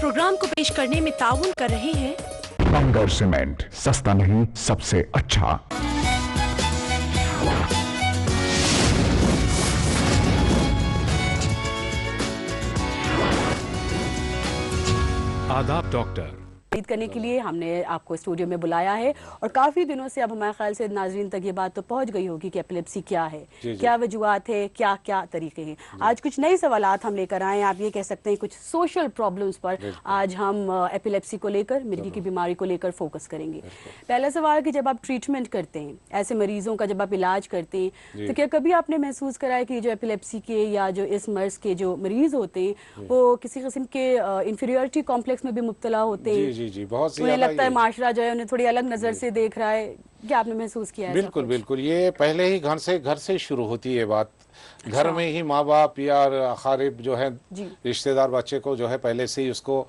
Programme को पेश करने में ताउन कर रहे हैं बंगर सीमेंट, सस्ता नहीं सबसे अच्छा। आदाब डॉक्टर करने के लिए हमने आपको स्टूडियो में बुलाया है और काफ़ी दिनों से अब हमारे ख्याल से नाजरीन तक ये बात तो पहुंच गई होगी कि एपिलेप्सी क्या है, क्या वजूहत है, क्या क्या तरीके हैं। आज कुछ नए सवालात हम लेकर आए हैं, आप ये कह सकते हैं कुछ सोशल प्रॉब्लम्स पर आज हम एपिलेप्सी को लेकर, मिर्गी की बीमारी को लेकर फोकस करेंगे। पहला सवाल कि जब आप ट्रीटमेंट करते हैं, ऐसे मरीजों का जब आप इलाज करते हैं, तो क्या कभी आपने महसूस करा है कि जो एपिलेप्सी के या जो इस मर्ज के जो मरीज होते हैं वो किसी किस्म के इंफीरियरिटी कॉम्प्लेक्स में भी मुब्तला होते हैं? जी, बहुत उन्हें लगता है माशरा जो है उन्हें थोड़ी अलग नजर से देख रहा है, क्या आपने महसूस किया है? बिल्कुल बिल्कुल, ये पहले ही घर से शुरू होती है बात। घर में ही माँ बाप या अकारिब जो है रिश्तेदार बच्चे को जो है पहले से ही उसको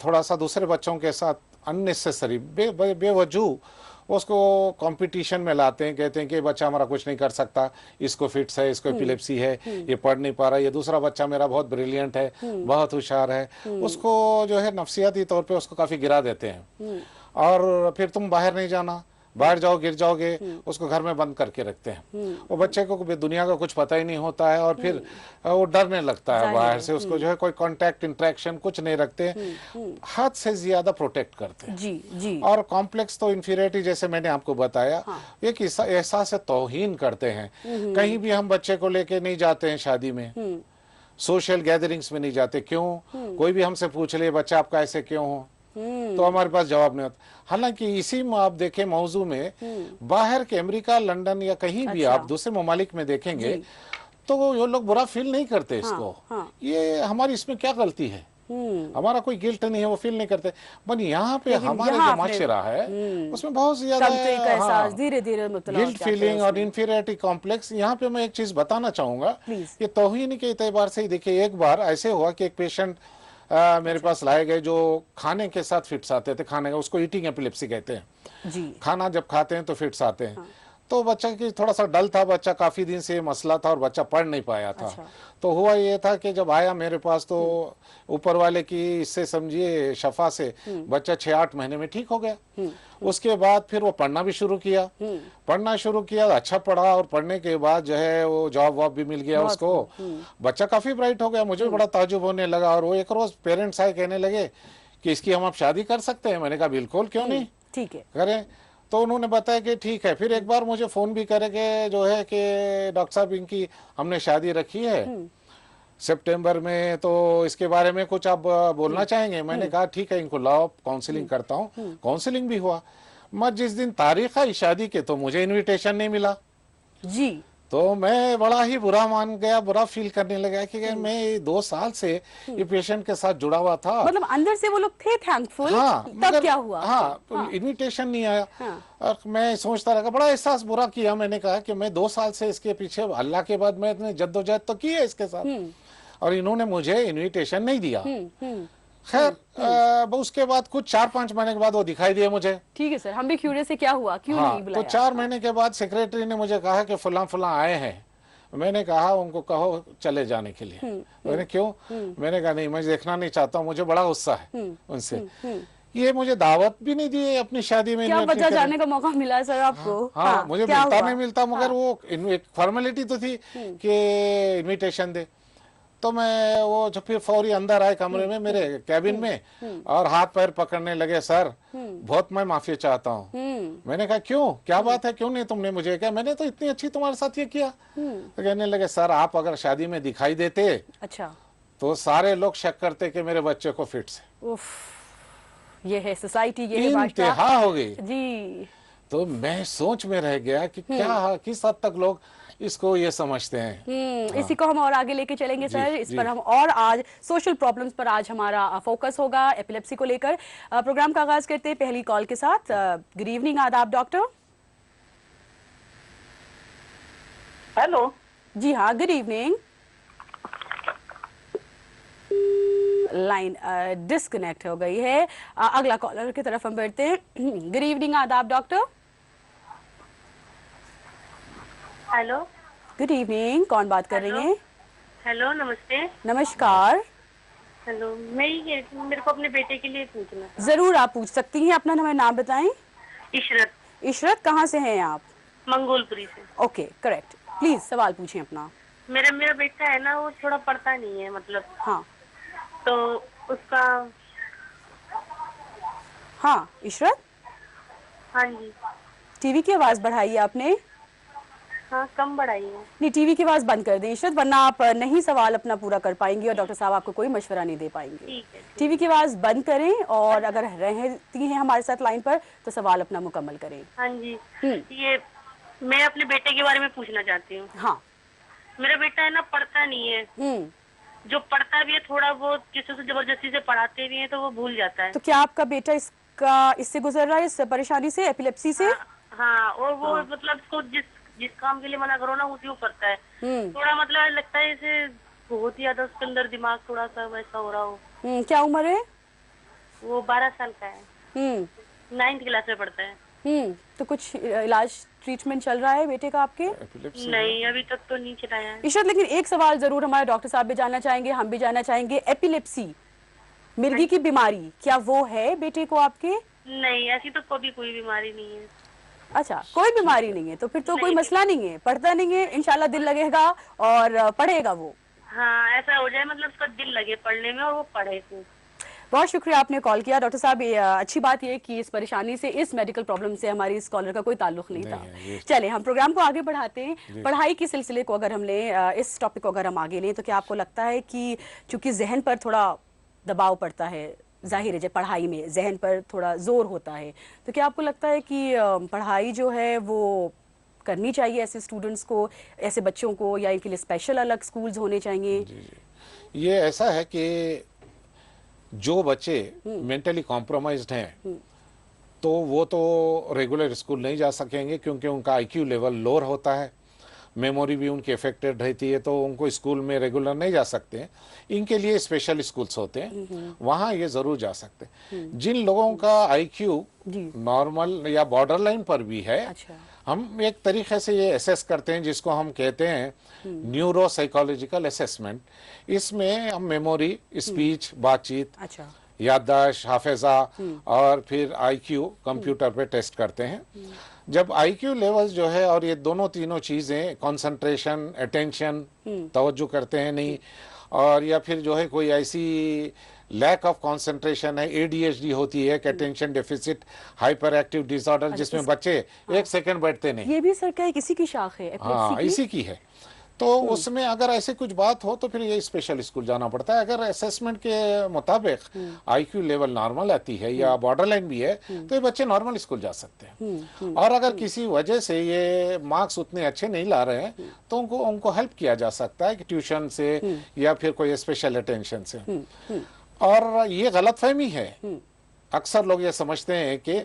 थोड़ा सा दूसरे बच्चों के साथ अननेसेसरी बेवजूह उसको कंपटीशन में लाते हैं, कहते हैं कि बच्चा हमारा कुछ नहीं कर सकता, इसको फिट्स है, इसको एपिलेप्सी है, ये पढ़ नहीं पा रहा, ये दूसरा बच्चा मेरा बहुत ब्रिलियंट है, बहुत होशियार है, उसको जो है नफसियाती तौर पे उसको काफ़ी गिरा देते हैं। और फिर तुम बाहर नहीं जाना, बाहर जाओ गिर जाओगे, उसको घर में बंद करके रखते हैं। वो बच्चे को दुनिया का कुछ पता ही नहीं होता है और फिर वो डरने लगता है बाहर से, उसको जो है कोई कांटेक्ट इंटरेक्शन कुछ नहीं रखते, हद से ज्यादा प्रोटेक्ट करते हैं। जी। और कॉम्प्लेक्स तो इंफीरियरिटी जैसे मैंने आपको बताया, एक एहसास तौहीन करते हैं। कहीं भी हम बच्चे को लेके नहीं जाते हैं, शादी में, सोशल गैदरिंग्स में नहीं जाते। क्यों? कोई भी हमसे पूछ ले बच्चा आपका ऐसे क्यों हो, तो हमारे पास जवाब नहीं होता। हालांकि इसी में आप देखें मौजू में बाहर के अमेरिका, लंदन या कहीं भी आप दूसरे ममालिक में देखेंगे तो ये लोग बुरा फील नहीं करते इसको। ये हमारी इसमें क्या गलती है? हमारा कोई गिल्ट नहीं है, वो फील नहीं करते। बट यहाँ पे हमारे जो माशरा है उसमें बहुत ज्यादा धीरे-धीरे गिल्ट फीलिंग और इंफीरियरिटी कॉम्प्लेक्स। यहाँ पे मैं एक चीज बताना चाहूंगा, ये तौहीन के एतबार से ही देखिए। एक बार ऐसे हुआ कि एक पेशेंट मेरे पास लाए गए जो खाने के साथ फिट्स आते थे, खाने का, उसको ईटिंग एपिलेप्सी कहते हैं जी। खाना जब खाते हैं तो फिट्स आते हैं। तो बच्चा की थोड़ा सा डल था, बच्चा काफी दिन से मसला था और बच्चा पढ़ नहीं पाया था। तो हुआ ये था कि जब आया मेरे पास तो ऊपर वाले की इससे समझिए शफा से बच्चा 6-8 महीने में ठीक हो गया। उसके बाद फिर वो पढ़ना शुरू किया, अच्छा पढ़ा और पढ़ने के बाद जो है वो जॉब वॉब भी मिल गया उसको। बच्चा काफी ब्राइट हो गया, मुझे भी बड़ा ताजुब होने लगा। और वो एक रोज पेरेंट्स आए, कहने लगे कि इसकी हम आप शादी कर सकते हैं। मैंने कहा बिल्कुल, क्यों नहीं, ठीक है करें। तो उन्होंने बताया कि ठीक है। फिर एक बार मुझे फोन भी करे कि जो है कि डॉक्टर साहब इनकी हमने शादी रखी है सितंबर में, तो इसके बारे में कुछ आप बोलना चाहेंगे? मैंने कहा ठीक है, इनको लाओ, काउंसलिंग करता हूँ। काउंसलिंग भी हुआ। मैं जिस दिन तारीख आई शादी के तो मुझे इनविटेशन नहीं मिला जी। तो मैं बड़ा ही बुरा मान गया, बुरा फील करने लगा कि मैं 2 साल से ये पेशेंट के साथ जुड़ा हुआ था। मतलब अंदर से वो लोग थे थैंकफुल। तब क्या हुआ? इनविटेशन नहीं आया। और मैं सोचता रहा, बड़ा एहसास बुरा किया। मैंने कहा कि मैं 2 साल से इसके पीछे, अल्लाह के बाद मैं इतने जद्दोजहद तो की है इसके साथ और इन्होंने मुझे इनविटेशन नहीं दिया। खैर उसके बाद कुछ 4-5 महीने के बाद वो दिखाई दिए मुझे। ठीक है सर, हम भी क्यूरियस है क्या हुआ, क्यों नहीं बुलाया? तो 4 महीने के बाद सेक्रेटरी ने मुझे कहा कि फलां आए हैं। मैंने कहा उनको कहो चले जाने के लिए। मैंने क्यों? मैंने कहा नहीं, मैं देखना नहीं चाहता हूँ, मुझे बड़ा गुस्सा है उनसे। ये मुझे दावत भी नहीं दी अपनी शादी में। क्या वजह जाने का मौका मिला सर आपको? हाँ, मुझे मिलता नहीं मिलता, मगर वो एक फॉर्मेलिटी तो थी कि इनविटेशन दे। तो मैं वो जब फिर फौरी अंदर आए कमरे में, मेरे कैबिन में, और हाथ पैर पकड़ने लगे। सर बहुत मैं माफी चाहता हूँ। मैंने कहा क्यों, क्या बात है, क्यों नहीं तुमने मुझे कहा? मैंने तो इतनी अच्छी तुम्हारे साथ ये किया। तो कहने लगे सर आप अगर शादी में दिखाई देते अच्छा तो सारे लोग शक करते कि मेरे बच्चे को फिट्स है। ये है सोसाइटी, ये इंतहा हो गई जी। तो मैं सोच में रह गया कि क्या, किस हद तक लोग इसको ये समझते हैं। इसी को हम और आगे लेके चलेंगे सर। इस पर हम और आज सोशल प्रॉब्लम्स पर आज हमारा फोकस होगा, एपिलेप्सी को लेकर। प्रोग्राम का आगाज करते हैं पहली कॉल के साथ। गुड इवनिंग, आदाब डॉक्टर। हेलो जी हाँ, गुड इवनिंग। लाइन डिस्कनेक्ट हो गई है। अगला कॉलर की तरफ हम बढ़ते हैं। गुड इवनिंग, आदाब डॉक्टर। हेलो, गुड इवनिंग, कौन बात कर रही हैं? हेलो, नमस्ते। नमस्कार। हेलो, मैं ये कह रही थी, मेरे को अपने बेटे के लिए पूछना था। जरूर आप पूछ सकती हैं, अपना हमें नाम बताएं। इशरत, इशरत, कहाँ से हैं आप? मंगोलपुरी से। Okay, correct. प्लीज सवाल पूछें अपना। मेरा मेरा बेटा है ना, वो थोड़ा पढ़ता नहीं है, मतलब। हाँ तो उसका। हाँ इशरत, हाँ जी। टीवी की आवाज बढ़ाई है आपने? हाँ, कम बढ़ाई है। नहीं, टीवी की आवाज बंद कर दें इशरत, वरना आप नहीं सवाल अपना पूरा कर पाएंगी और डॉक्टर साहब आपको कोई मशवरा नहीं दे पाएंगे। ठीक है। टीवी की आवाज बंद करें और अगर रहती हैं हमारे साथ लाइन पर तो सवाल अपना मुकम्मल करें। हाँ जी। ये मैं अपने बेटे के बारे में पूछना चाहती हूँ। हाँ। मेरा बेटा है ना, पढ़ता नहीं है। जो पढ़ता भी है थोड़ा बहुत, किसी से जबरदस्ती से पढ़ाते भी हैं तो वो भूल जाता है। तो क्या आपका बेटा इससे गुजर रहा है, इस परेशानी से, एपिलेप्सी से? हाँ, और वो मतलब उसको जिस काम के लिए मना करो ना, उसी वो करता है। थोड़ा मतलब लगता है जैसे बहुत ही ज्यादा उसके अंदर दिमाग थोड़ा सा वैसा हो रहा हो। क्या उम्र है? वो 12 साल का है। 9th क्लास में पढ़ता है। तो कुछ इलाज ट्रीटमेंट चल रहा है बेटे का आपके? नहीं, अभी तक तो नहीं चलाया है। इशरत, लेकिन एक सवाल जरूर हमारे डॉक्टर साहब भी जानना चाहेंगे, हम भी जानना चाहेंगे। एपिलेप्सी, मिर्गी की बीमारी, क्या वो है बेटे को आपके? नहीं, ऐसी तो कोई बीमारी नहीं है। अच्छा, कोई बीमारी नहीं है, तो फिर तो कोई मसला नहीं है। पढ़ता नहीं है, इंशाल्लाह दिल लगेगा और पढ़ेगा वो। हाँ, ऐसा हो जाए मतलब उसका दिल लगे पढ़ने में और वो पढ़े खूब। बहुत शुक्रिया आपने कॉल किया डॉक्टर साहब। अच्छी बात यह कि इस परेशानी से, इस मेडिकल प्रॉब्लम से हमारी इस कॉलर का कोई ताल्लुक नहीं था। चले हम प्रोग्राम को आगे बढ़ाते हैं। पढ़ाई के सिलसिले को अगर हम लें, इस टॉपिक को अगर हम आगे लें, तो क्या आपको लगता है कि चूंकि जहन पर थोड़ा दबाव पड़ता है, जाहिर है जब पढ़ाई में जहन पर थोड़ा जोर होता है, तो क्या आपको लगता है कि पढ़ाई जो है वो करनी चाहिए ऐसे स्टूडेंट्स को, ऐसे बच्चों को, या इनके लिए स्पेशल अलग स्कूल्स होने चाहिए? ये ऐसा है कि जो बच्चे मेंटली कॉम्प्रोमाइज्ड हैं तो वो तो रेगुलर स्कूल नहीं जा सकेंगे, क्योंकि उनका आईक्यू लेवल लोअर होता है, मेमोरी भी उनकी अफेक्टेड रहती है, तो उनको स्कूल में रेगुलर नहीं जा सकते हैं। इनके लिए स्पेशल स्कूल्स होते हैं, वहाँ ये ज़रूर जा सकते हैं। जिन लोगों का आईक्यू नॉर्मल या बॉर्डर लाइन पर भी है, अच्छा। हम एक तरीके से ये असेस करते हैं जिसको हम कहते हैं न्यूरो साइकोलॉजिकल असेसमेंट। इसमें हम मेमोरी, स्पीच, बातचीत, अच्छा, याददाश्त, हाफिजा और फिर आईक्यू कंप्यूटर पे टेस्ट करते हैं। जब आईक्यू लेवल्स जो है, और ये दोनों तीनों चीज़ें, कंसंट्रेशन, अटेंशन, तवज्जो करते हैं नहीं, और या फिर जो है कोई ऐसी लैक ऑफ कंसंट्रेशन है, एडीएचडी होती है, attention deficit hyper active disorder, जिसमें बच्चे एक सेकंड बैठते नहीं। ये भी सर क्या किसी की शाख है? हाँ, इसी की है। तो उसमें अगर ऐसी कुछ बात हो तो फिर ये स्पेशल स्कूल जाना पड़ता है। अगर असेसमेंट के मुताबिक आईक्यू लेवल नॉर्मल आती है या बॉर्डर लाइन भी है, तो ये बच्चे नॉर्मल स्कूल जा सकते हैं। और अगर किसी वजह से ये मार्क्स उतने अच्छे नहीं ला रहे हैं, तो उनको हेल्प किया जा सकता है कि ट्यूशन से या फिर कोई स्पेशल अटेंशन से। और ये गलतफहमी है, अक्सर लोग ये समझते हैं कि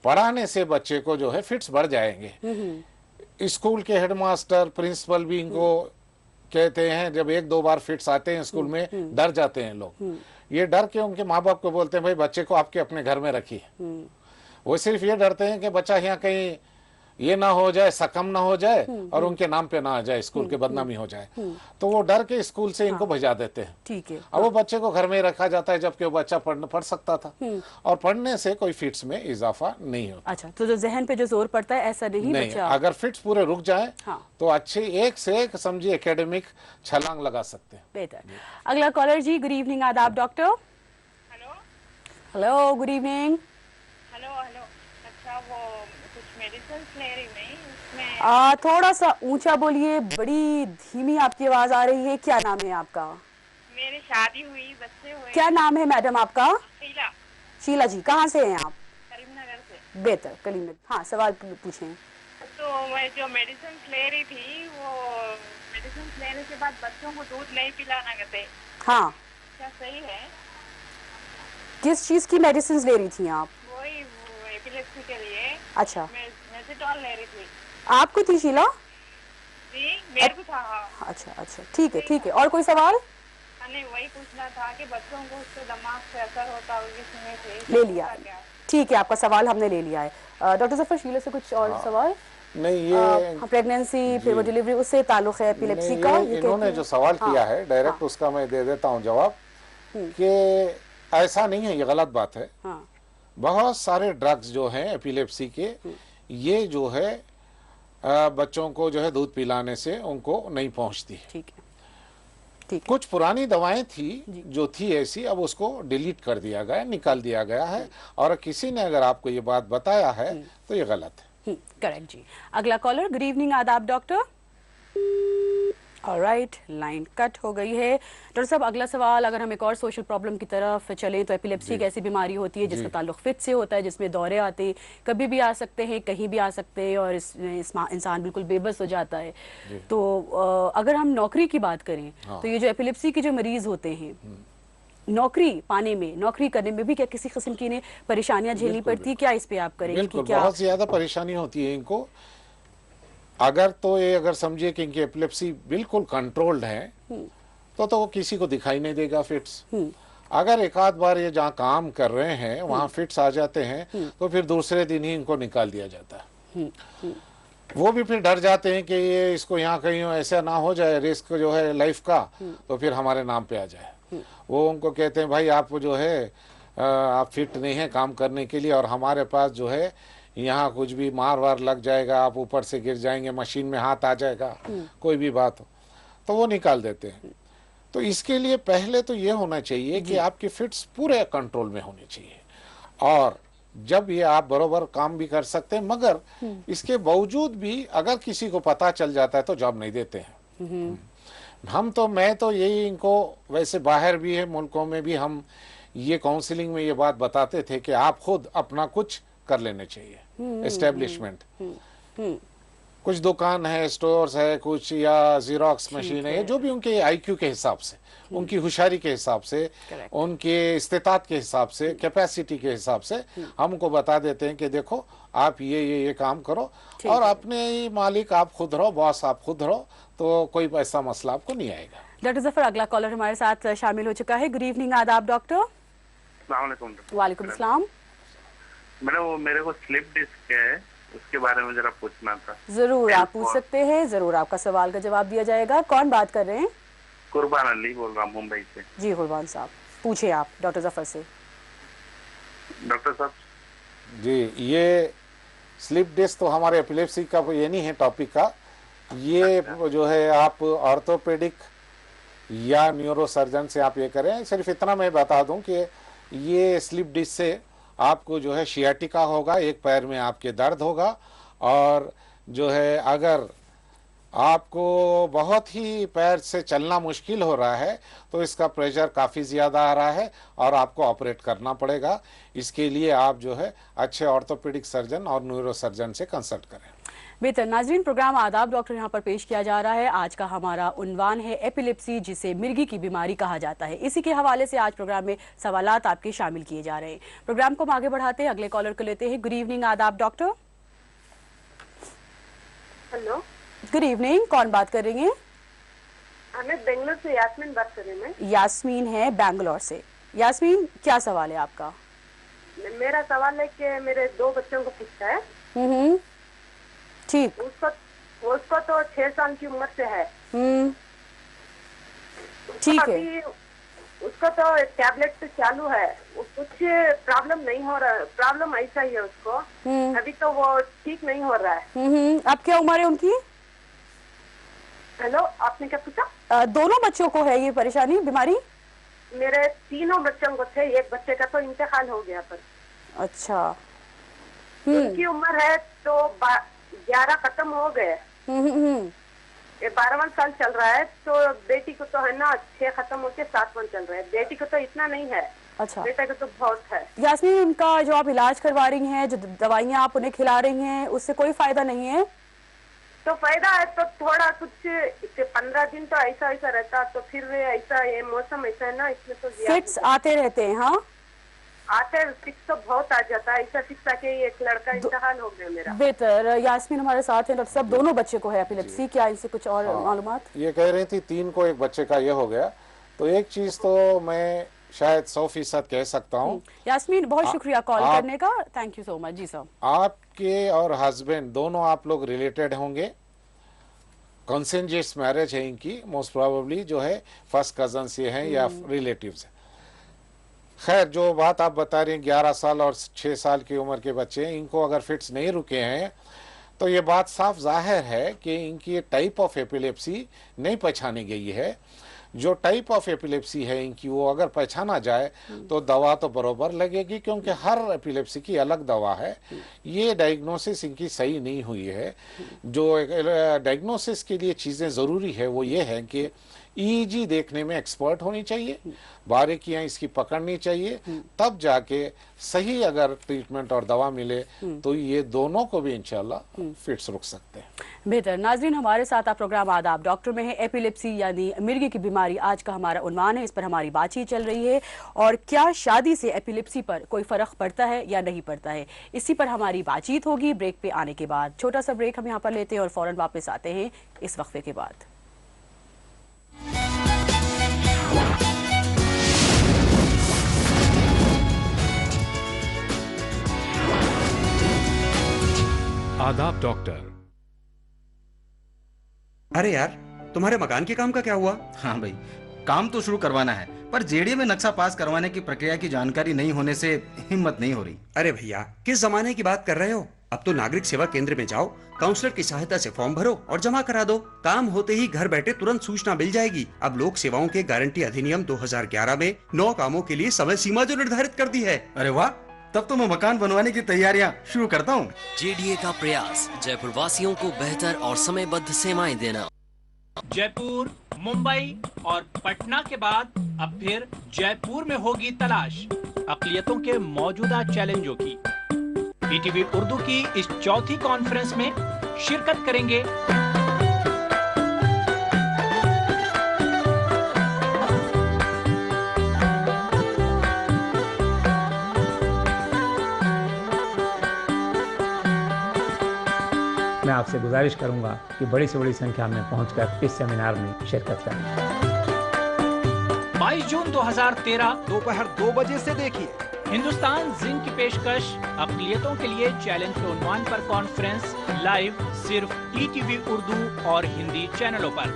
पढ़ाने से बच्चे को जो है फिट्स बढ़ जाएंगे। स्कूल के हेडमास्टर, प्रिंसिपल भी इनको कहते हैं, जब एक दो बार फिट्स आते हैं स्कूल में डर जाते हैं लोग। ये डर के उनके माँ बाप को बोलते हैं भाई बच्चे को आपके अपने घर में रखिए। वो सिर्फ ये डरते हैं कि बच्चा यहाँ कहीं ये ना हो जाए, सकम ना हो जाए और उनके नाम पे ना आ जाए, स्कूल के बदनामी हो जाए, तो वो डर के स्कूल से इनको भेजा देते हैं। ठीक है। अब वो बच्चे को घर में रखा जाता है, जबकि वो बच्चा पढ़ सकता था, और पढ़ने से कोई फिट्स में इजाफा नहीं होता। अच्छा, तो जो जहन पे जो जोर पड़ता है ऐसा नहीं बच्चा। अगर फिट्स पूरे रुक जाए तो अच्छे एक से एक समझिए एकेडमिक छलांग लगा सकते हैं। बेहतर। अगला कॉलर जी, गुड इवनिंग। आदाब doctor. Hello hello, good evening. Hello hello. अच्छा, वो कुछ मेडिसिन ले रही नहीं उसमें। थोड़ा सा ऊंचा बोलिए, बड़ी धीमी आपकी आवाज आ रही है। क्या नाम है आपका? मेरी शादी हुई, बच्चे हुए। क्या नाम है मैडम आपका? शीला। शीला जी, कहाँ से हैं आप? करीमनगर से। बेहतर, करीम। हाँ, सवाल पूछें। तो मैं जो मेडिसिन ले रही थी, वो मेडिसिन लेने के बाद बच्चों को दूध नहीं पिलाना कहते। हाँ, क्या सही है? किस चीज की मेडिसिन ले रही थी आप? वही एपिलेप्सी के लिए। अच्छा, मेजिटॉल ले रही थी। आपको थी शीला जी, मेरे को था। हाँ। अच्छा अच्छा, ठीक है ठीक है। और कोई सवाल? नहीं, वही पूछना था कि बच्चों को उससे दिमाग से असर होता होगी, सुने थे। ले लिया, ठीक है, आपका सवाल हमने ले लिया है। डॉक्टर जफर, शीला से कुछ और सवाल? नहीं, ये प्रेगनेंसी, फिर वो डिलीवरी, उससे ताल्लुक है एपिलेप्सी का? इन्होंने जो सवाल किया है डायरेक्ट उसका मैं दे देता हूँ जवाब। कि ऐसा नहीं है, ये गलत बात है। हाँ। बहुत सारे ड्रग्स जो हैं एपिलेप्सी के, ये जो है बच्चों को जो है दूध पिलाने से उनको नहीं पहुंचती है। ठीक है, ठीक है। कुछ पुरानी दवाएं थी जो थी ऐसी, अब उसको डिलीट कर दिया गया, निकाल दिया गया है। और किसी ने अगर आपको ये बात बताया है तो ये गलत है। करेक्ट जी। अगला कॉलर, गुड इवनिंग, आदाब डॉक्टर। ऑलराइट, लाइन कट हो गई है। डॉक्टर साहब, अगला सवाल, अगर हम एक और सोशल प्रॉब्लम की तरफ चलें तो एपिलेप्सी एक ऐसी बीमारी होती है जिसका ताल्लुक फिट से होता है, जिसमें दौरे आते हैं, कभी भी आ सकते हैं, कहीं भी आ सकते हैं, और इंसान बिल्कुल बेबस हो जाता है। तो अगर हम नौकरी की बात करें तो ये जो एपिलेप्सी के जो मरीज होते हैं, नौकरी पाने में, नौकरी करने में भी क्या किसी किस्म की इन्हें परेशानियां झेलनी पड़ती है? क्या इस पे आप करेंगे? बिल्कुल, बहुत ज्यादा परेशानी होती है इनको। अगर तो ये अगर समझिए कि इनकी एपिलेप्सी बिल्कुल कंट्रोल्ड है तो वो किसी को दिखाई नहीं देगा फिट्स। अगर एक आध बार ये जहाँ काम कर रहे हैं वहाँ फिट्स आ जाते हैं तो फिर दूसरे दिन ही इनको निकाल दिया जाता है। वो भी फिर डर जाते हैं कि ये इसको यहाँ कहीं ऐसा ना हो जाए, रिस्क जो है लाइफ का, तो फिर हमारे नाम पे आ जाए। वो उनको कहते हैं भाई आप जो है आप फिट नहीं है काम करने के लिए, और हमारे पास जो है यहाँ कुछ भी मार वार लग जाएगा, आप ऊपर से गिर जाएंगे, मशीन में हाथ आ जाएगा, कोई भी बात हो तो वो निकाल देते हैं। तो इसके लिए पहले तो ये होना चाहिए कि आपकी फिट्स पूरे कंट्रोल में होनी चाहिए, और जब ये आप बरोबर काम भी कर सकते हैं, मगर इसके बावजूद भी अगर किसी को पता चल जाता है तो जॉब नहीं देते हैं। मैं तो यही इनको, वैसे बाहर भी है मुल्कों में भी हम ये काउंसलिंग में ये बात बताते थे कि आप खुद अपना कुछ कर लेने चाहिए, एस्टेब्लिशमेंट, कुछ दुकान है, स्टोर्स है कुछ, या जीरोक्स मशीन है, जो भी उनके आईक्यू के हिसाब से, उनकी होशियारी के हिसाब से, उनके इस्तेतात के हिसाब से, कैपेसिटी के हिसाब से हमको बता देते हैं कि देखो आप ये काम करो, और अपने ही मालिक आप खुद रहो, बॉस आप खुद रहो, तो कोई ऐसा मसला आपको नहीं आएगा। डॉक्टर जफर, अगला कॉलर हमारे साथ शामिल हो चुका है। गुड इवनिंग, आदाब डॉक्टर। वालेकुम अस्सलाम। मैडम वो मेरे को स्लिप डिस्क है, उसके बारे में जरा पूछना था। जरूर आप पूछ सकते हैं, जरूर आपका सवाल का जवाब दिया जाएगा। कौन बात कर रहे हैं? कुर्बान अली बोल रहा हूँ मुंबई से। जी कुर्बान साहब, पूछिए आप डॉक्टर जफर से। डॉक्टर साहब जी, ये स्लिप डिस्क तो हमारे एपिलेप्सी का ये नहीं है टॉपिक का, ये जो है आप ऑर्थोपेडिक या न्यूरोसर्जन से आप ये करें। सिर्फ इतना मैं बता दूं कि ये स्लिप डिस्क से आपको जो है शियाटिका होगा, एक पैर में आपके दर्द होगा, और जो है अगर आपको बहुत ही पैर से चलना मुश्किल हो रहा है तो इसका प्रेशर काफ़ी ज़्यादा आ रहा है और आपको ऑपरेट करना पड़ेगा। इसके लिए आप जो है अच्छे ऑर्थोपेडिक सर्जन और न्यूरो सर्जन से कंसल्ट करें। बेहतर नाजरीन, प्रोग्राम आदाब डॉक्टर यहाँ पर पेश किया जा रहा है। आज का हमारा उन्वान है एपिलेप्सी, जिसे मिर्गी की बीमारी कहा जाता है। इसी के हवाले से आज प्रोग्राम में सवालात आपके शामिल किए जा रहे हैं। प्रोग्राम को हम आगे बढ़ाते हैं, अगले कॉलर को लेते हैं। गुड इवनिंग, आदाब डॉक्टर। हेलो, गुड इवनिंग, कौन बात कर रही हैं? मैं बेंगलोर से यास्मीन बात कर रही हूँ। मैं यास्मीन है बेंगलोर से। यास्मीन, क्या सवाल है आपका? मेरा सवाल है कि मेरे 2 बच्चों को फिक्स है। ठीक। उसको तो 6 साल की उम्र से है। ठीक है। उसको तो टैबलेट तो चालू है, कुछ प्रॉब्लम नहीं हो रहा है। प्रॉब्लम ऐसा ही है उसको, अभी तो वो ठीक नहीं हो रहा है। अब क्या उम्र है उनकी? हेलो, आपने क्या पूछा? दोनों बच्चों को है ये परेशानी, बीमारी? मेरे 3 बच्चों को थे, एक बच्चे का तो इंतकाल हो गया पर। अच्छा। उनकी उम्र है तो 11 खत्म हो गए, ये 12वां साल चल रहा है। तो बेटी को तो है ना 6 खत्म होके 7वां चल रहा है। बेटी को तो इतना नहीं है। अच्छा। बेटा को तो बहुत है। यास्मीन, उनका जो आप इलाज करवा रही हैं, जो दवाइयाँ आप उन्हें खिला रही हैं, उससे कोई फायदा नहीं है? तो फायदा है तो थोड़ा कुछ 15 दिन तो ऐसा ऐसा रहता, तो फिर ऐसा ये मौसम ऐसा है ना, इसमें तो फिट्स आते रहते हैं। हाँ, आते फिक्स तो बहुत आ जाता है। ऐसा फिक्स आके एक लड़का इंतकाल हो गया मेरा। बेहतर। यास्मीन हमारे साथ हैं डॉक्टर साहब, दोनों बच्चे को है एपिलेप्सी, क्या इनसे कुछ और मालूमात? ये कह रही थी 3 को एक बच्चे का ये हो गया, तो एक चीज तो मैं शायद 100% कह सकता हूँ। यास्मीन, बहुत शुक्रिया कॉल करने का, थैंक यू सो मच। जी साहब, आपके और हस्बैंड दोनों आप लोग रिलेटेड होंगे, कॉन्सेंजुअस मैरिज है इनकी, मोस्ट प्रोबेबली जो है फर्स्ट कजन से हैं या रिलेटिव्स है। खैर, जो बात आप बता रहे हैं 11 साल और 6 साल की उम्र के बच्चे, इनको अगर फिट्स नहीं रुके हैं तो ये बात साफ जाहिर है कि इनकी टाइप ऑफ एपिलेप्सी नहीं पहचानी गई है। जो टाइप ऑफ एपिलेप्सी है इनकी, वो अगर पहचाना जाए तो दवा तो बरोबर लगेगी, क्योंकि हर एपिलेप्सी की अलग दवा है। ये डायग्नोसिस इनकी सही नहीं हुई है। जो डायग्नोसिस के लिए चीज़ें ज़रूरी है वो ये है कि ईईजी देखने में एक्सपर्ट होनी चाहिए, बारीकियां इसकी पकड़नी चाहिए, तब जाके सही अगर ट्रीटमेंट और दवा मिले तो ये दोनों को भी इंशाल्लाह फिट्स रुक सकते हैं। बेहतर। नाजरीन, हमारे साथ आप प्रोग्राम आदाब डॉक्टर में है। एपिलेप्सी यानी मिर्गी की बीमारी आज का हमारा उन्वान है, इस पर हमारी बातचीत चल रही है। और क्या शादी से एपिलेप्सी पर कोई फर्क पड़ता है या नहीं पड़ता है, इसी पर हमारी बातचीत होगी ब्रेक पे आने के बाद। छोटा सा ब्रेक हम यहाँ पर लेते हैं और फौरन वापस आते हैं इस वक्फे के बाद। आदाब डॉक्टर। अरे यार, तुम्हारे मकान के काम का क्या हुआ? हाँ भाई, काम तो शुरू करवाना है, पर जेडीए में नक्शा पास करवाने की प्रक्रिया की जानकारी नहीं होने से हिम्मत नहीं हो रही। अरे भैया, किस जमाने की बात कर रहे हो? अब तो नागरिक सेवा केंद्र में जाओ, काउंसलर की सहायता से फॉर्म भरो और जमा करा दो। काम होते ही घर बैठे तुरंत सूचना मिल जाएगी। अब लोक सेवाओं के गारंटी अधिनियम 2011 में 9 कामों के लिए समय सीमा जो निर्धारित कर दी है। अरे वाह, तब तो मैं मकान बनवाने की तैयारियां शुरू करता हूँ। जेडीए का प्रयास जयपुर वासियों को बेहतर और समयबद्ध सेवाएं देना। जयपुर, मुंबई और पटना के बाद अब फिर जयपुर में होगी तलाश अक़लियतों के मौजूदा चैलेंजों की। ईटीवी उर्दू की इस चौथी कॉन्फ्रेंस में शिरकत करेंगे मैं आपसे गुजारिश करूंगा कि बड़ी से बड़ी संख्या में पहुंचकर इस सेमिनार में शिरकत करें। 22 जून 2013 दोपहर 2 बजे से देखिए हिंदुस्तान जिंक की पेशकश अक़लियतों के लिए चैलेंज के उन्वान पर कॉन्फ्रेंस लाइव सिर्फ ईटीवी उर्दू और हिंदी चैनलों पर।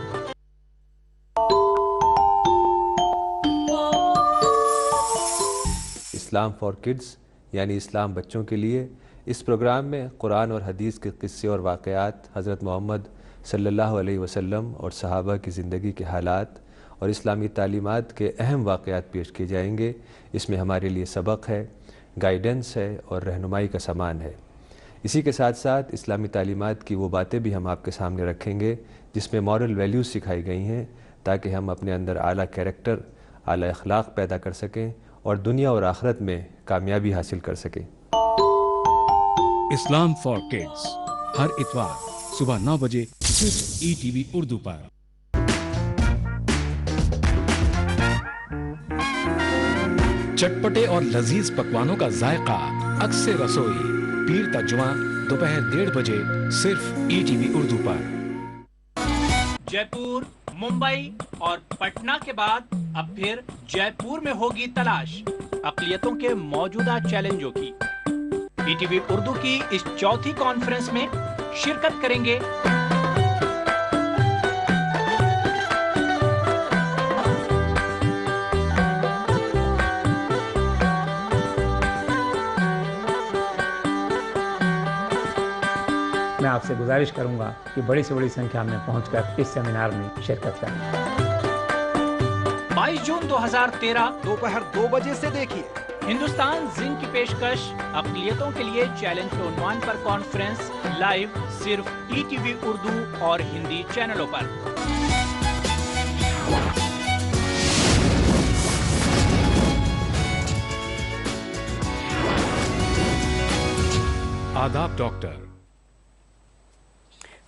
इस्लाम फॉर किड्स यानी इस्लाम बच्चों के लिए, इस प्रोग्राम में कुरान और हदीस के किस्से और वाक़यात, हज़रत मोहम्मद सल्लल्लाहु अलैहि वसल्लम और सहाबा की ज़िंदगी के हालात और इस्लामी तालीमात के अहम वाक़यात पेश किए जाएंगे। इसमें हमारे लिए सबक है, गाइडेंस है और रहनुमाई का सामान है। इसी के साथ साथ इस्लामी तालीमात की वो बातें भी हम आपके सामने रखेंगे जिसमें मॉरल वैल्यूज़ सिखाई गई हैं, ताकि हम अपने अंदर आला कैरेक्टर, आला अखलाक पैदा कर सकें और दुनिया और आखिरत में कामयाबी हासिल कर सकें। इस्लाम फॉर किड्स हर इतवार सुबह 9 बजे सिर्फ ईटीवी उर्दू पर। चटपटे और लजीज पकवानों का जायका, अक्सर रसोई, पीर ता जुमा दोपहर 1:30 बजे सिर्फ ईटीवी उर्दू पर। जयपुर, मुंबई और पटना के बाद अब फिर जयपुर में होगी तलाश अक़लियतों के मौजूदा चैलेंजों की। ईटीवी उर्दू की इस चौथी कॉन्फ्रेंस में शिरकत करेंगे मैं आपसे गुजारिश करूंगा कि बड़ी से बड़ी संख्या में पहुंचकर इस सेमिनार में शिरकत करें। 22 जून 2013 दोपहर 2 बजे से देखिए हिंदुस्तान जिंक की पेशकश अक़लियतों के लिए चैलेंज के उन्वान पर कॉन्फ्रेंस लाइव सिर्फ ईटीवी उर्दू और हिंदी चैनलों पर। आदाब डॉक्टर।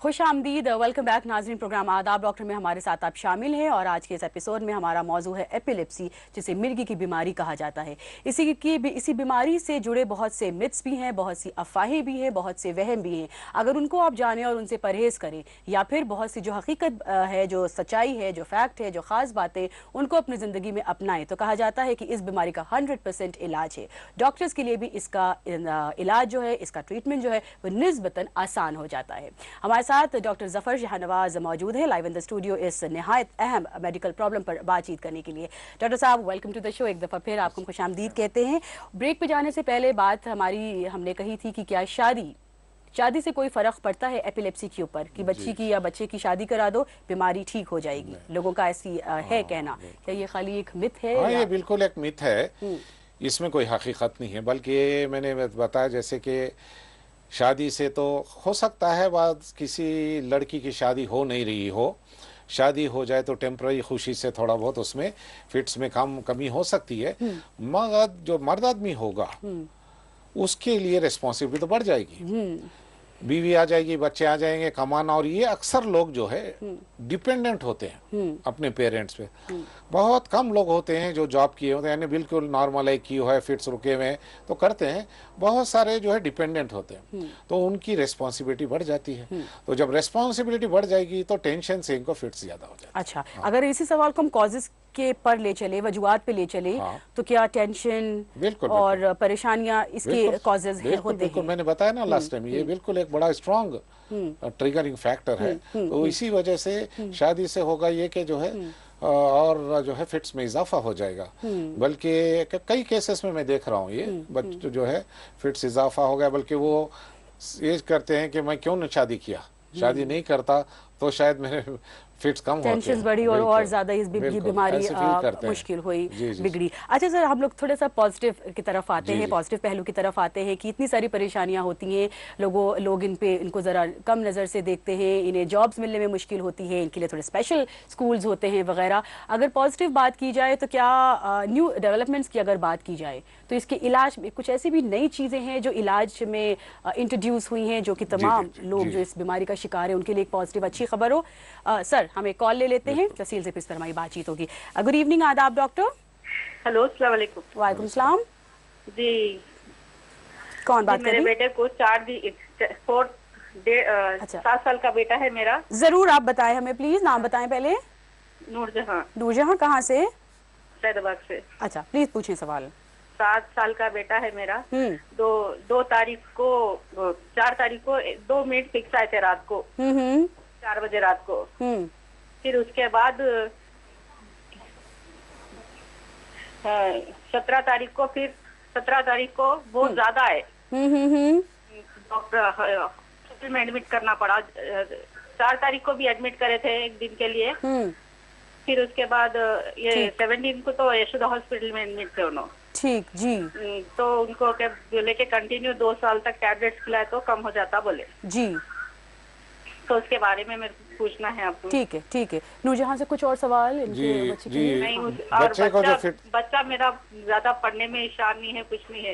खुश आमदीद, वेलकम बैक नाज़रीन। प्रोग्राम आदाब डॉक्टर में हमारे साथ आप शामिल हैं और आज के इस एपिसोड में हमारा मौजू है एपिलेप्सी, जिसे मिर्गी की बीमारी कहा जाता है। इसी बीमारी से जुड़े बहुत से मिथ्स भी हैं, बहुत सी अफवाहें भी हैं, बहुत से वहम भी हैं। अगर उनको आप जानें और उनसे परहेज़ करें, या फिर बहुत सी जो हकीकत है, जो सच्चाई है, जो फैक्ट है, जो ख़ास बातें, उनको अपनी ज़िंदगी में अपनाएं, तो कहा जाता है कि इस बीमारी का 100% इलाज है। डॉक्टर्स के लिए भी इसका इलाज जो है, इसका ट्रीटमेंट जो है वो निस्बतन आसान हो जाता है। हमारे साथ डॉक्टर जफर शाहनवाज मौजूद है लाइव इन द स्टूडियो इस निहायत अहम मेडिकल प्रॉब्लम पर बातचीत करने के लिए। डॉक्टर साहब, वेलकम टू द शो। एक दफ़ा फिर आपको खुशामदीद कहते हैं। ब्रेक पे जाने से पहले बात हमने कही थी कि क्या शादी से कोई फर्क पड़ता है एपिलेप्सी के ऊपर, कि बच्ची की या बच्चे की शादी करा दो बीमारी ठीक हो जाएगी? लोगों का ऐसी है कहना, क्या ये खाली एक मिथ है? हाँ, ये बिल्कुल एक मिथ है, इसमें कोई हकीकत नहीं है। बल्कि मैंने बताया जैसे कि शादी से तो हो सकता है बाद किसी लड़की की शादी हो नहीं रही हो, शादी हो जाए तो टेम्पररी खुशी से थोड़ा बहुत उसमें फिट्स में कमी हो सकती है, मगर जो मर्द आदमी होगा उसके लिए रिस्पॉन्सिबिलिटी तो बढ़ जाएगी, बीवी आ जाएगी, बच्चे आ जाएंगे, कमाना। और ये अक्सर लोग जो है डिपेंडेंट होते हैं अपने पेरेंट्स पे। बहुत कम लोग होते हैं जो जॉब किए होते हैं, यानी बिल्कुल नॉर्मल है, की है, फिट्स रुके हुए हैं तो करते हैं। बहुत सारे जो है डिपेंडेंट होते हैं, तो उनकी रिस्पॉन्सिबिलिटी बढ़ जाती है। तो जब रिस्पॉन्सिबिलिटी बढ़ जाएगी तो टेंशन से इनको फिट्स ज्यादा हो जाए। अच्छा, अगर इसी सवाल को हम कॉजेज के पर ले चले, वजूहात पे ले चले, तो क्या टेंशन और परेशानियां इसके कॉजेज होते हैं? मैंने बताया ना लास्ट टाइम, ये बिल्कुल एक बड़ा स्ट्रॉन्ग ट्रिगरिंग फैक्टर है। तो इसी वजह से शादी से होगा ये कि जो है और जो है फिट्स में इजाफा हो जाएगा। बल्कि कई केसेस में मैं देख रहा हूँ ये बच्चे जो है फिट्स इजाफा हो गया, बल्कि वो ये करते हैं कि मैं क्यों न शादी किया, शादी नहीं करता तो शायद मेरे फिट्स कम होते हैं, टेंशन बढ़ी और ज्यादा इस बीमारी मुश्किल हुई, बिगड़ी। अच्छा सर, हम लोग थोड़ा सा पॉजिटिव की तरफ आते हैं, पॉजिटिव पहलू की तरफ आते हैं कि इतनी सारी परेशानियां होती हैं, लोग इनको जरा कम नज़र से देखते हैं, इन्हें जॉब्स मिलने में मुश्किल होती है, इनके लिए थोड़े स्पेशल स्कूल्स होते हैं वगैरह। अगर पॉजिटिव बात की जाए तो क्या न्यू डेवलपमेंट्स की अगर बात की जाए तो इसके इलाज में कुछ ऐसी भी नई चीज़ें हैं जो इलाज में इंट्रोड्यूस हुई हैं, जो कि तमाम लोग जो इस बीमारी का शिकार है उनके लिए एक पॉजिटिव अच्छी खबर हो? सर, हम एक कॉल ले लेते हैं, तफसील से इस पर हमारी बातचीत होगी। गुड इवनिंग, आदाब डॉक्टर। हेलो, अस्सलाम वालेकुम। वालेकुम सलाम जी। कौन बात कर रही? मेरे बेटे को 7 साल का बेटा है मेरा। जरूर, आप बताएं हमें प्लीज, नाम बताएं पहले। नूरजहां। नूरजहां, कहाँ से? सैदाबाद से। अच्छा, प्लीज पूछें सवाल। 7 साल का बेटा है मेरा। 4 तारीख को 2 मिनट फिक्स आए थे रात को, 4 बजे रात को। फिर उसके बाद 17 तारीख को बहुत ज्यादा है, डॉक्टर हॉस्पिटल में एडमिट करना पड़ा। 4 तारीख को भी एडमिट करे थे एक दिन के लिए। फिर उसके बाद ये 17 को तो यशोदा हॉस्पिटल में एडमिट थे उन्होंने। ठीक जी। तो उनको बोले कि कंटिन्यू 2 साल तक टैबलेट्स खिलाए तो कम हो जाता बोले जी। तो उसके बारे में मेरे पूछना है आपको। ठीक है, ठीक है। नूरजहां से कुछ और सवाल जी, जी। नहीं, और बच्चा मेरा ज्यादा पढ़ने में इशार नहीं है, कुछ नहीं है।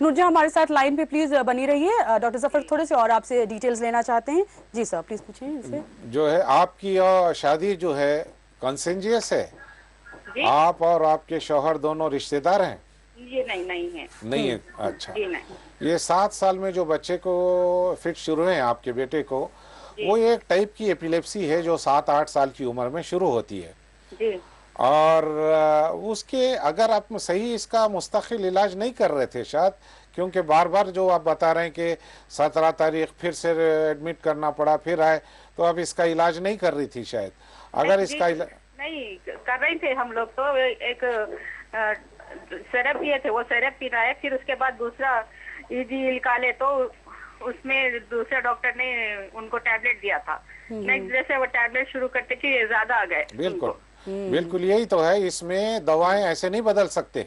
नूरजहां हमारे साथ लाइन पे प्लीज बनी रहिए। डॉक्टर जफर थोड़े से और आपसे डिटेल्स लेना चाहते हैं। जी सर, प्लीज पूछिए इनसे। जो है आपकी शादी जो है कंसेंजियस है, आप और आपके शौहर दोनों रिश्तेदार हैं? ये नहीं है। नहीं है, अच्छा। जी नहीं। ये 7 साल में जो बच्चे को फिट शुरू है आपके बेटे को, वो एक टाइप की एपिलेप्सी है जो 7-8 साल की उम्र में शुरू होती है जी। और उसके अगर आप सही इसका मुस्तकिल इलाज नहीं कर रहे थे शायद, क्योंकि बार बार जो आप बता रहे हैं कि 17 तारीख फिर से एडमिट करना पड़ा, फिर आए, तो अब इसका इलाज नहीं कर रही थी शायद। अगर इसका नहीं कर रहे थे हम लोग, तो एक सिरप पिए थे, वो सिरप पी रहा है। फिर उसके बाद दूसरा ईजी निकाले तो उसमें दूसरे डॉक्टर ने उनको टैबलेट दिया था। नेक्स्ट डे से वो टैबलेट शुरू करते कि ज्यादा आ गए। बिल्कुल बिल्कुल यही तो है, इसमें दवाएं ऐसे नहीं बदल सकते।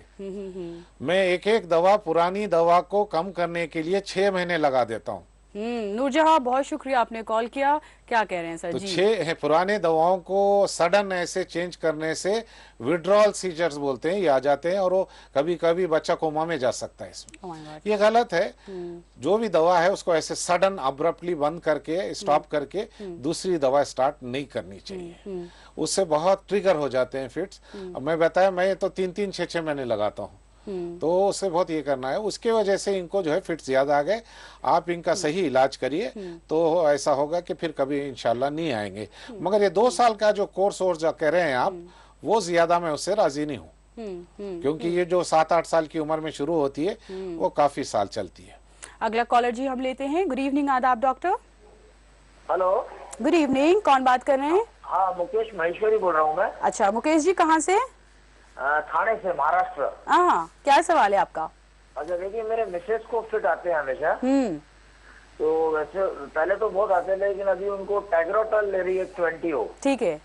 मैं एक दवा, पुरानी दवा को कम करने के लिए 6 महीने लगा देता हूँ। नूरजहां, बहुत शुक्रिया आपने कॉल किया। क्या कह रहे हैं सर? तो जी। 6 है पुराने दवाओं को सडन ऐसे चेंज करने से विड्रॉल सीजर्स बोलते हैं, ये आ जाते हैं और वो कभी कभी बच्चा कोमा में जा सकता है। इसमें ये गलत है। जो भी दवा है उसको ऐसे सडन अब्रप्टली बंद करके, स्टॉप करके दूसरी दवा स्टार्ट नहीं करनी चाहिए। उससे बहुत ट्रिगर हो जाते हैं फिट्स। मैं बताया, मैं तो 3-3, 6-6 महीने लगाता हूँ, तो उससे बहुत ये करना है। उसके वजह से इनको जो है फिट्स ज्यादा आ गए। आप इनका सही इलाज करिए तो ऐसा होगा कि फिर कभी इंशाल्लाह नहीं आएंगे। मगर ये 2 साल का जो कोर्स और जो कह रहे हैं आप, वो ज्यादा मैं उससे राजी नहीं हूँ, क्योंकि ये जो 7-8 साल की उम्र में शुरू होती है वो काफी साल चलती है। अगला कॉलर जी हम लेते हैं। गुड इवनिंग, आदाब डॉक्टर। हेलो, गुड इवनिंग, कौन बात कर रहे हैं? हाँ, मुकेश महेश्वरी बोल रहा हूँ मैं। अच्छा मुकेश जी, कहाँ से? थाने से, महाराष्ट्र। हाँ, क्या सवाल है आपका? अच्छा देखिए, मेरे मिसेस को फिट आते हैं हमेशा। तो वैसे पहले तो बहुत आते हैं, लेकिन अभी उनको टैग्रोटल ले रही है 20 हो। ठीक है।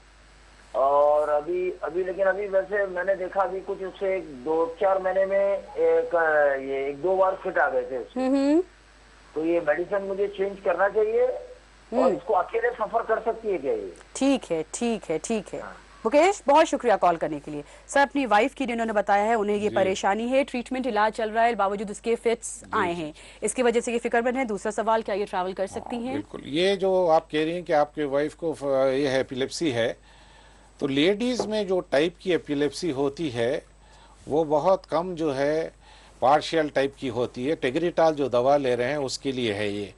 और लेकिन अभी वैसे मैंने देखा अभी कुछ उससे 2-4 महीने में ये 1-2 बार फिट आ गए थे उससे। तो ये मेडिसिन मुझे चेंज करना चाहिए और इसको अकेले सफर कर सकती है क्या ये? ठीक है, ठीक है, ठीक है। मुकेश, बहुत शुक्रिया कॉल करने के लिए। सर, अपनी वाइफ की जिन्होंने बताया है, उन्हें ये परेशानी है, ट्रीटमेंट इलाज चल रहा है, बावजूद उसके फिट्स आए हैं, इसकी वजह से ये फिक्रमंद है। दूसरा सवाल, क्या ये ट्रैवल कर सकती हैं? बिल्कुल। ये जो आप कह रही हैं कि आपके वाइफ को ये है एपिलेप्सी है, तो लेडीज में जो टाइप की एपिलेप्सी होती है वो बहुत कम जो है पार्शियल टाइप की होती है। टेग्रिटाल जो दवा ले रहे हैं उसके लिए है ये।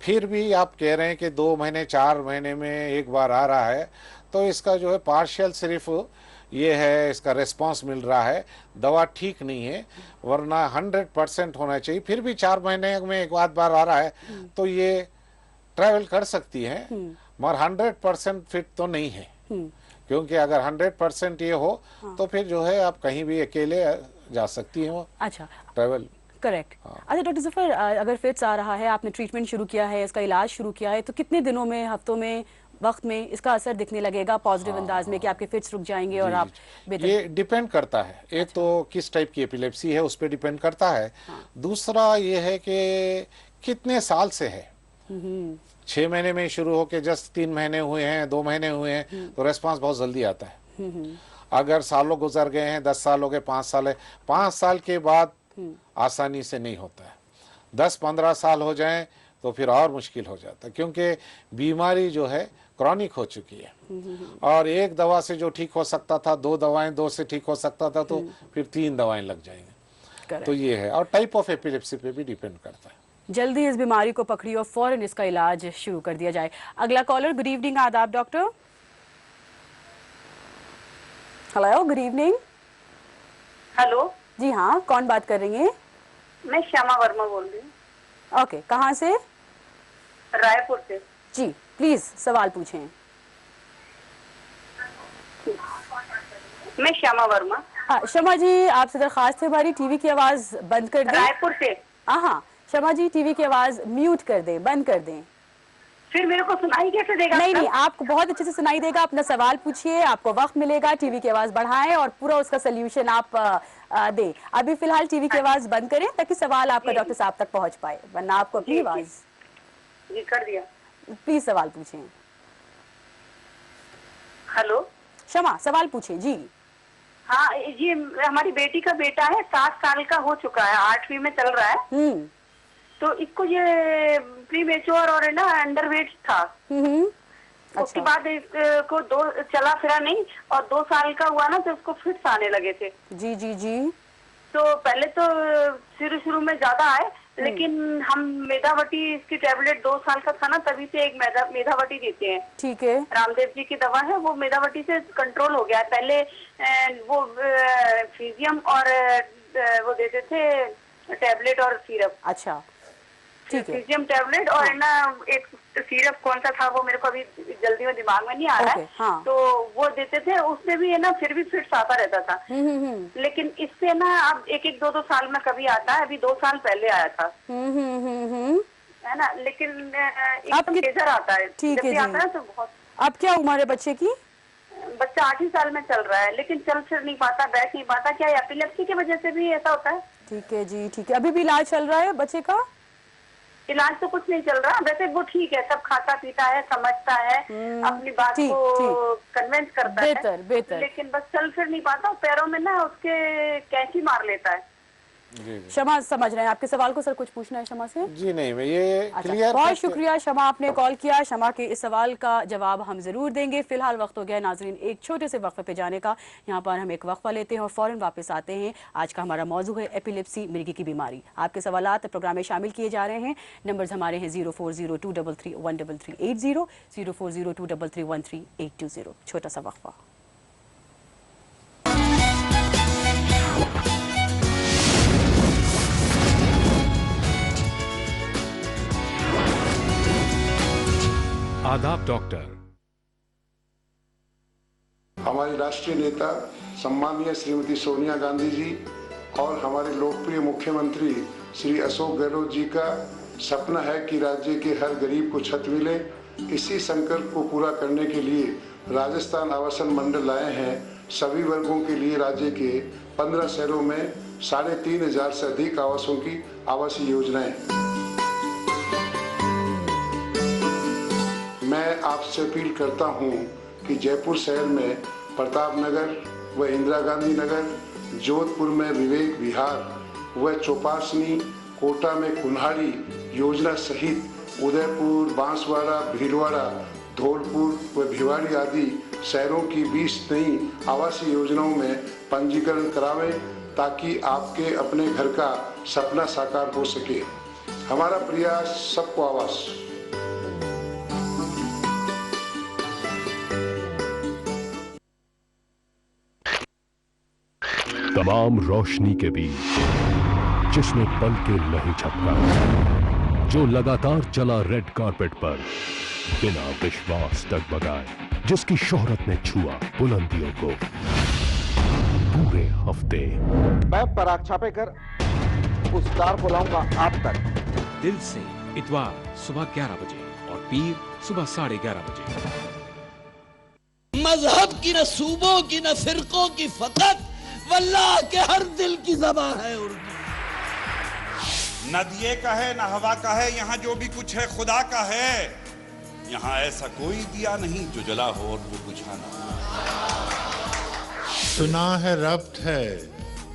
फिर भी आप कह रहे हैं कि 2 महीने 4 महीने में एक बार आ रहा है, तो इसका जो है पार्शियल सिर्फ ये है, इसका रिस्पांस मिल रहा है, दवा ठीक नहीं है, वरना 100% होना चाहिए। फिर भी 4 महीने में एक बार आ रहा है तो ये ट्रैवल कर सकती है, मगर 100% फिट तो नहीं है। क्योंकि अगर 100% ये हो तो फिर जो है आप कहीं भी अकेले जा सकती हैं वो। अच्छा, ट्रैवल करेक्ट। अच्छा डॉक्टर जफर, अगर फिट्स आ रहा है, आपने ट्रीटमेंट शुरू किया है, इसका इलाज शुरू किया है, तो कितने दिनों में, हफ्तों में, वक्त में इसका असर दिखने लगेगा पॉजिटिव अंदाज में कि आपके फिट्स रुक जाएंगे और आप बेहतर? ये डिपेंड करता है, एक तो किस टाइप की एपिलेप्सी है उस पर डिपेंड करता है। दूसरा ये है कि कितने साल से है। 6 महीने में शुरू होके जस्ट 3 महीने हुए हैं, 2 महीने हुए हैं, तो रेस्पॉन्स बहुत जल्दी आता है। अगर सालों गुजर गए हैं, 10 साल हो गए, 5 साल है, 5 साल के बाद आसानी से नहीं होता है। 10-15 साल हो जाएं तो फिर और मुश्किल हो जाता है, क्योंकि बीमारी जो है क्रॉनिक हो चुकी है। और एक दवा से जो ठीक हो सकता था, 2 दवाएं 2 से ठीक हो सकता था, तो फिर 3 दवाएं लग जाएंगी। तो ये है, और टाइप ऑफ एपिलेप्सी पे भी डिपेंड करता है। जल्दी इस बीमारी को पकड़िए और फौरन इसका इलाज शुरू कर दिया जाए। अगला कॉलर, गुड इवनिंग, आदाब doctor. Hello, good evening. Hello जी हाँ, कौन बात कर रही हैं? मैं श्यामा वर्मा बोल रही हूँ। ओके, कहाँ से? रायपुर से। जी प्लीज सवाल पूछें। मैं श्यामा वर्मा। हाँ शमा जी, आपसे दरखास्त है हमारी, टीवी की आवाज बंद कर दें। रायपुर से। हाँ शमा जी, टीवी की आवाज म्यूट कर दें, बंद कर दें। फिर मेरे को सुनाई कैसे देगा? नहीं, आपको बहुत अच्छे से सुनाई देगा। अपना सवाल पूछिए, आपको वक्त मिलेगा, टीवी की आवाज बढ़ाएं और पूरा उसका सोल्यूशन आप दें। अभी फिलहाल टीवी की आवाज बंद करें ताकि सवाल आपका डॉक्टर साहब तक पहुंच पाए, वरना आपको अपनी आवाज। जी कर दिया। प्लीज सवाल पूछें। हेलो शमा, सवाल पूछें जी। हाँ, ये हमारी बेटी का बेटा है, 7 साल का हो चुका है, 8वीं में चल रहा है। तो इसको ये प्री मेच्योर और है ना अंडरवेट था। उसके बाद इसको चला फिरा नहीं, और 2 साल का हुआ ना तो इसको फिट्स आने लगे थे। जी जी जी। तो पहले तो शुरू में ज्यादा आए, लेकिन हम मेधावटी, इसकी टैबलेट 2 साल का था ना, तभी से एक मेधावटी देते हैं। ठीक है। रामदेव जी की दवा है, वो मेधावटी से कंट्रोल हो गया है। पहले वो फिजियम और वो देते थे टैबलेट और सिरप। अच्छा ठीक है। फिजियम टैबलेट और ना एक सिरप कौन सा था वो मेरे को अभी जल्दी में दिमाग में नहीं आ रहा है। हाँ। तो वो देते थे, उससे भी है ना फिर भी फिट्स आता रहता था। लेकिन इससे ना अब 1-2 साल में कभी आता है, अभी 2 साल पहले आया था। है ना, लेकिन एकदम लेजर आता है। ठीक है जी। आता है तो बहुत। अब क्या उम्र है बच्चे की? बच्चा 8 ही साल में चल रहा है, लेकिन चल फिर नहीं पाता, बैठ नहीं पाता। क्या एपिलेप्सी की वजह से भी ऐसा होता है? ठीक है जी, ठीक है। अभी भी इलाज चल रहा है बच्चे का? इलाज तो कुछ नहीं चल रहा, वैसे वो ठीक है, सब खाता पीता है, समझता है, अपनी बात को कन्विंस करता है। बेहतर। लेकिन बस चल फिर नहीं पाता, पैरों में ना उसके कैंची मार लेता है। शमा समझ रहे हैं आपके सवाल को। सर कुछ पूछना है शमा से? जी नहीं, मैं ये क्लियर। बहुत शुक्रिया शमा, आपने कॉल किया। शमा के इस सवाल का जवाब हम जरूर देंगे। फिलहाल वक्त हो गया नाजरीन एक छोटे से वक्फे पे जाने का। यहाँ पर हम एक वक्फा लेते हैं और फौरन वापस आते हैं। आज का हमारा मौजू है एपिलेप्सी, मिर्गी की बीमारी। आपके सवालात प्रोग्राम में शामिल किए जा रहे हैं। नंबर्स हमारे हैं 0402331380, 0402331380। छोटा सा वक्फा। आदाब डॉक्टर। हमारी राष्ट्रीय नेता सम्माननीय श्रीमती सोनिया गांधी जी और हमारे लोकप्रिय मुख्यमंत्री श्री अशोक गहलोत जी का सपना है कि राज्य के हर गरीब को छत मिले। इसी संकल्प को पूरा करने के लिए राजस्थान आवासन मंडल लाए हैं सभी वर्गों के लिए राज्य के 15 शहरों में 3500 से अधिक आवासों की आवासीय योजनाएं। मैं आपसे अपील करता हूं कि जयपुर शहर में प्रताप नगर व इंदिरा गांधी नगर, जोधपुर में विवेक विहार व चौपासनी, कोटा में कुन्हाड़ी योजना सहित उदयपुर, बांसवाड़ा, भीलवाड़ा, धौलपुर व भिवाड़ी आदि शहरों की 20 नई आवासीय योजनाओं में पंजीकरण करावें ताकि आपके अपने घर का सपना साकार हो सके। हमारा प्रयास सबको आवास। तमाम रोशनी के बीच जिसने पल के नहीं झपका, जो लगातार चला रेड कारपेट पर बिना विश्वास डगमगाए, जिसकी शोहरत ने छुआ बुलंदियों को पूरे हफ्ते। मैं पराग छापेकर उस स्टार को लाऊंगा आप तक। दिल से इतवार सुबह 11 बजे और पीर सुबह 11:30 बजे। मजहब की न सूबों की न फिरकों की फकत वल्लाह के हर दिल की ज़बान है उर्दू। न दिए का है न हवा का है, यहाँ जो भी कुछ है खुदा का है। यहाँ ऐसा कोई दिया नहीं जो जला हो और वो बुझा ना हो। सुना है रब्त है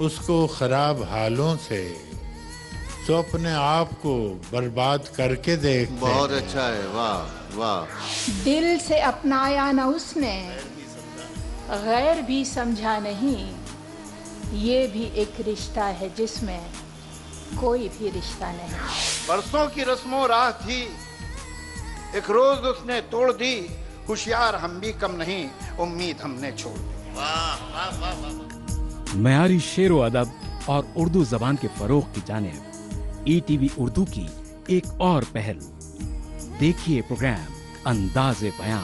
उसको खराब हालों से, जो अपने आप को बर्बाद करके देखते। बहुत अच्छा है, वाह वाह। दिल से अपनाया न उसने, गैर भी समझा नहीं, ये भी एक रिश्ता है जिसमें कोई भी रिश्ता नहीं। बरसों की रस्मों राह थी, एक रोज उसने तोड़ दी। होशियार हम भी कम नहीं, उम्मीद हमने छोड़ दी। वाह वाह वाह वाह। मयारी शेरो अदब और उर्दू जबान के फरोग की जानिब ईटीवी उर्दू की एक और पहल। देखिए प्रोग्राम अंदाज़े बयां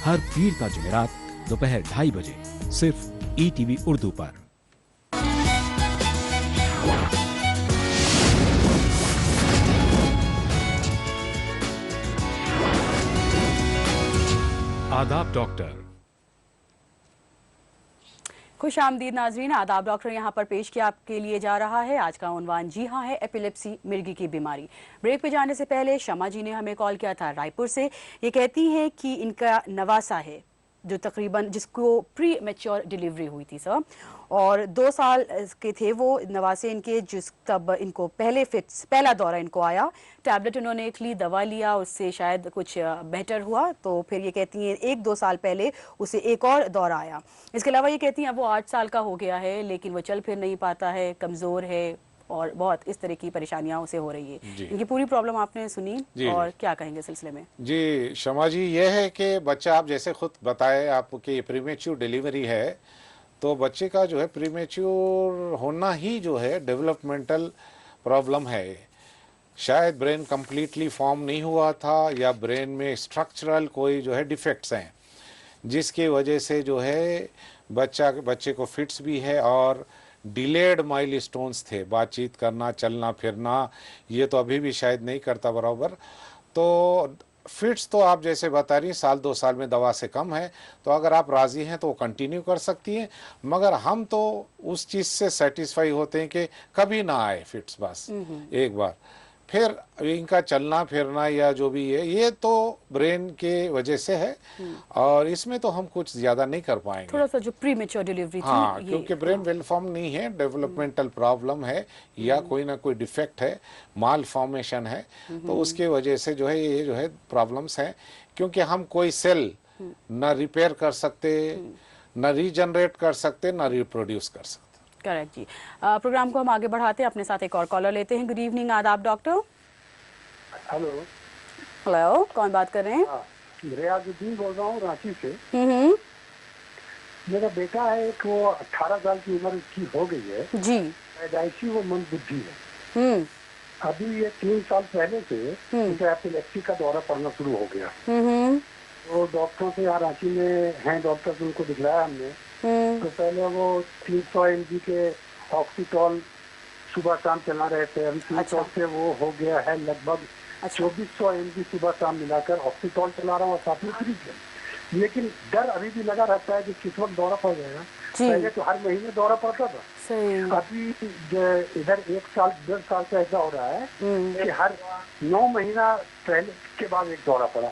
हर पीर का जुमेरात दोपहर 2:30 बजे सिर्फ ईटीवी उर्दू पर। आदाब डॉक्टर। खुश आमदीद नाजरीन, आदाब डॉक्टर यहाँ पर पेश किया आपके लिए जा रहा है। आज का उन्वान जी हाँ है एपिलेप्सी, मिर्गी की बीमारी। ब्रेक पे जाने से पहले शमा जी ने हमें कॉल किया था रायपुर से। ये कहती हैं कि इनका नवासा है जो तकरीबन जिसको प्री मैच्योर डिलीवरी हुई थी सर, और 2 साल के थे वो नवासे इनके, जिस तब इनको पहला दौरा इनको आया। टैबलेट उन्होंने एक ली, दवा लिया, उससे शायद कुछ बेहतर हुआ। तो फिर ये कहती हैं 1-2 साल पहले उसे एक और दौरा आया। इसके अलावा ये कहती हैं अब वो 8 साल का हो गया है लेकिन वो चल फिर नहीं पाता है, कमज़ोर है और बहुत इस तरह की परेशानियां उसे हो रही है। इनकी पूरी प्रॉब्लम आपने सुनी और क्या कहेंगे सिलसिले में? जी शमा जी, ये है कि बच्चा आप जैसे खुद बताए आपकी प्रीमेच्योर डिलीवरी है, तो बच्चे का जो है प्रीमेच्योर होना ही जो है डेवलपमेंटल प्रॉब्लम है। शायद ब्रेन कंप्लीटली फॉर्म नहीं हुआ था या ब्रेन में स्ट्रक्चरल कोई जो है डिफेक्ट्स हैं जिसकी वजह से जो है बच्चे को फिट्स भी है और डिलेड माइलस्टोन्स थे। बातचीत करना, चलना फिरना ये तो अभी भी शायद नहीं करता बराबर। तो फिट्स तो आप जैसे बता रही 1-2 साल में दवा से कम है, तो अगर आप राज़ी हैं तो वो कंटिन्यू कर सकती हैं। मगर हम तो उस चीज़ से सेटिस्फाई होते हैं कि कभी ना आए फिट्स, बस एक बार। फिर इनका चलना फिरना या जो भी है ये तो ब्रेन के वजह से है और इसमें तो हम कुछ ज्यादा नहीं कर पाएंगे। थोड़ा सा जो प्रीमेच्योर डिलीवरी थी, हाँ, क्योंकि ब्रेन वेल फॉर्म नहीं है, डेवलपमेंटल प्रॉब्लम है या कोई ना कोई डिफेक्ट है, माल फॉर्मेशन है, तो उसके वजह से जो है ये जो है प्रॉब्लम्स हैं। क्योंकि हम कोई सेल ना रिपेयर कर सकते, ना रीजनरेट कर सकते, ना रिप्रोड्यूस कर सकते। करेक्ट जी। प्रोग्राम को हम आगे बढ़ाते हैं, अपने साथ एक और कॉलर लेते हैं। गुड इवनिंग, आदाब डॉक्टर। हेलो हेलो, कौन बात कर रहे हैं? रियाजुद्दीन बोल रहा हूँ रांची से। मेरा बेटा है एक, वो 18 साल की उम्र की हो गई है जी। पैदाइशी वो मंदबुद्धि है अभी ये 3 साल पहले से मुझे एपिलेप्सी का दौरा पड़ना शुरू हो गया। तो डॉक्टरों से यहाँ रांची में हैं डॉक्टर, उनको दिखलाया हमने। तो पहले वो 300 mg के ऑक्सीटॉल सुबह शाम चला रहे थे। अभी 300 से वो हो गया है लगभग 2400 mg सुबह शाम मिलाकर ऑक्सीटॉल चला रहा हूँ और साथ में फ्री है। लेकिन डर अभी भी लगा रहता है कि किस वक्त दौरा पड़ जाएगा। पहले तो हर महीने दौरा पड़ता था, अभी इधर 1 साल 1.5 साल से ऐसा हो रहा है कि हर 9 महीना पहले के बाद एक दौरा पड़ा।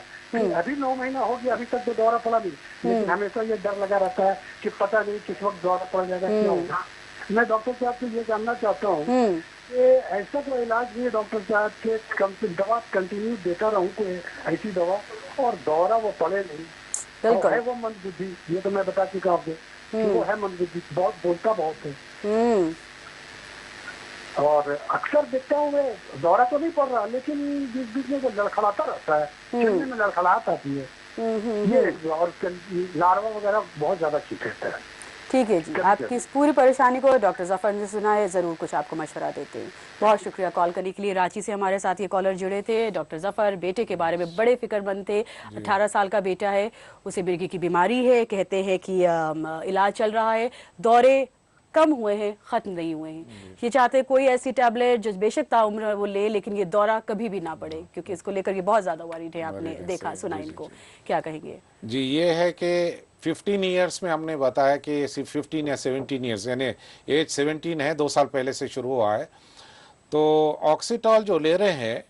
अभी 9 महीना हो गया, अभी तक तो दौरा पड़ा नहीं, लेकिन हमेशा ये डर लगा रहता है कि पता नहीं किस वक्त दौरा पड़ जाएगा, क्या होगा। मैं डॉक्टर साहब से ये जानना चाहता हूँ कि ऐसा कोई इलाज नहीं है डॉक्टर साहब के दवा कंटिन्यू देता रहूँ, कोई ऐसी दवा और दौरा वो पड़े नहीं, और है वो मंदबुद्धि, ये तो मैं बता चुका आपको कि वो है मंदबुद्धि, बहुत बोलता बहुत है। और अक्सर देखता हूँ मैं दौरा तो नहीं पड़ रहा, लेकिन बीच बीच में वो लड़खड़ाता रहता है, चलने में लड़खड़ाहट आती है ये, और लार्वा वगैरह बहुत ज्यादा ठीक रहता है। ठीक है जी, आपकी इस पूरी परेशानी को डॉक्टर जफर ने सुना है, ज़रूर कुछ आपको मशवरा देते हैं। बहुत शुक्रिया कॉल करने के लिए। रांची से हमारे साथ ये कॉलर जुड़े थे। डॉक्टर जफर बेटे के बारे में बड़े फिक्रमंद थे। 18 साल का बेटा है, उसे मिर्गी की बीमारी है, कहते हैं कि इलाज चल रहा है, दौरे कम हुए हैं, ख़त्म नहीं हुए हैं। ये चाहते हैं कोई ऐसी टैबलेट जो बेशक ताउम्र वो ले, लेकिन ये दौरा कभी भी ना पड़े, क्योंकि इसको लेकर ये बहुत ज़्यादा वरीड है। आपने देखा सुना इनको, क्या कहेंगे जी? ये है कि 15 ईयर्स में हमने बताया कि सिर्फ 15 या 17 ईयर्स, यानी एज 17 है, 2 साल पहले से शुरू हुआ है। तो ऑक्सीटॉल जो ले रहे हैं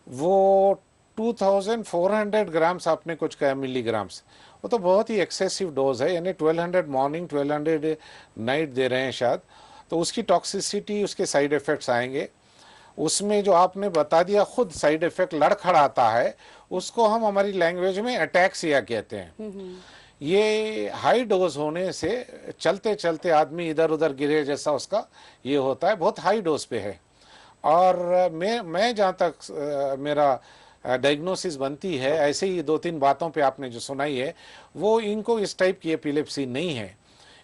वो 2400 ग्राम्स, आपने कुछ कहा मिलीग्राम्स, वो तो बहुत ही एक्सेसिव डोज है, यानी 1200 मॉर्निंग 1200 नाइट दे रहे हैं शायद। तो उसकी टॉक्सिसिटी, उसके साइड इफ़ेक्ट्स आएंगे। उसमें जो आपने बता दिया खुद साइड इफ़ेक्ट लड़खड़ाता है, उसको हम हमारी लैंग्वेज में अटैक्सिया कहते हैं। ये हाई डोज होने से चलते चलते आदमी इधर उधर गिरे जैसा उसका ये होता है, बहुत हाई डोज पे है। और मैं जहाँ तक मेरा डायग्नोसिस बनती है, ऐसे ही 2-3 बातों पे आपने जो सुनाई है, वो इनको इस टाइप की एपिलेप्सी नहीं है।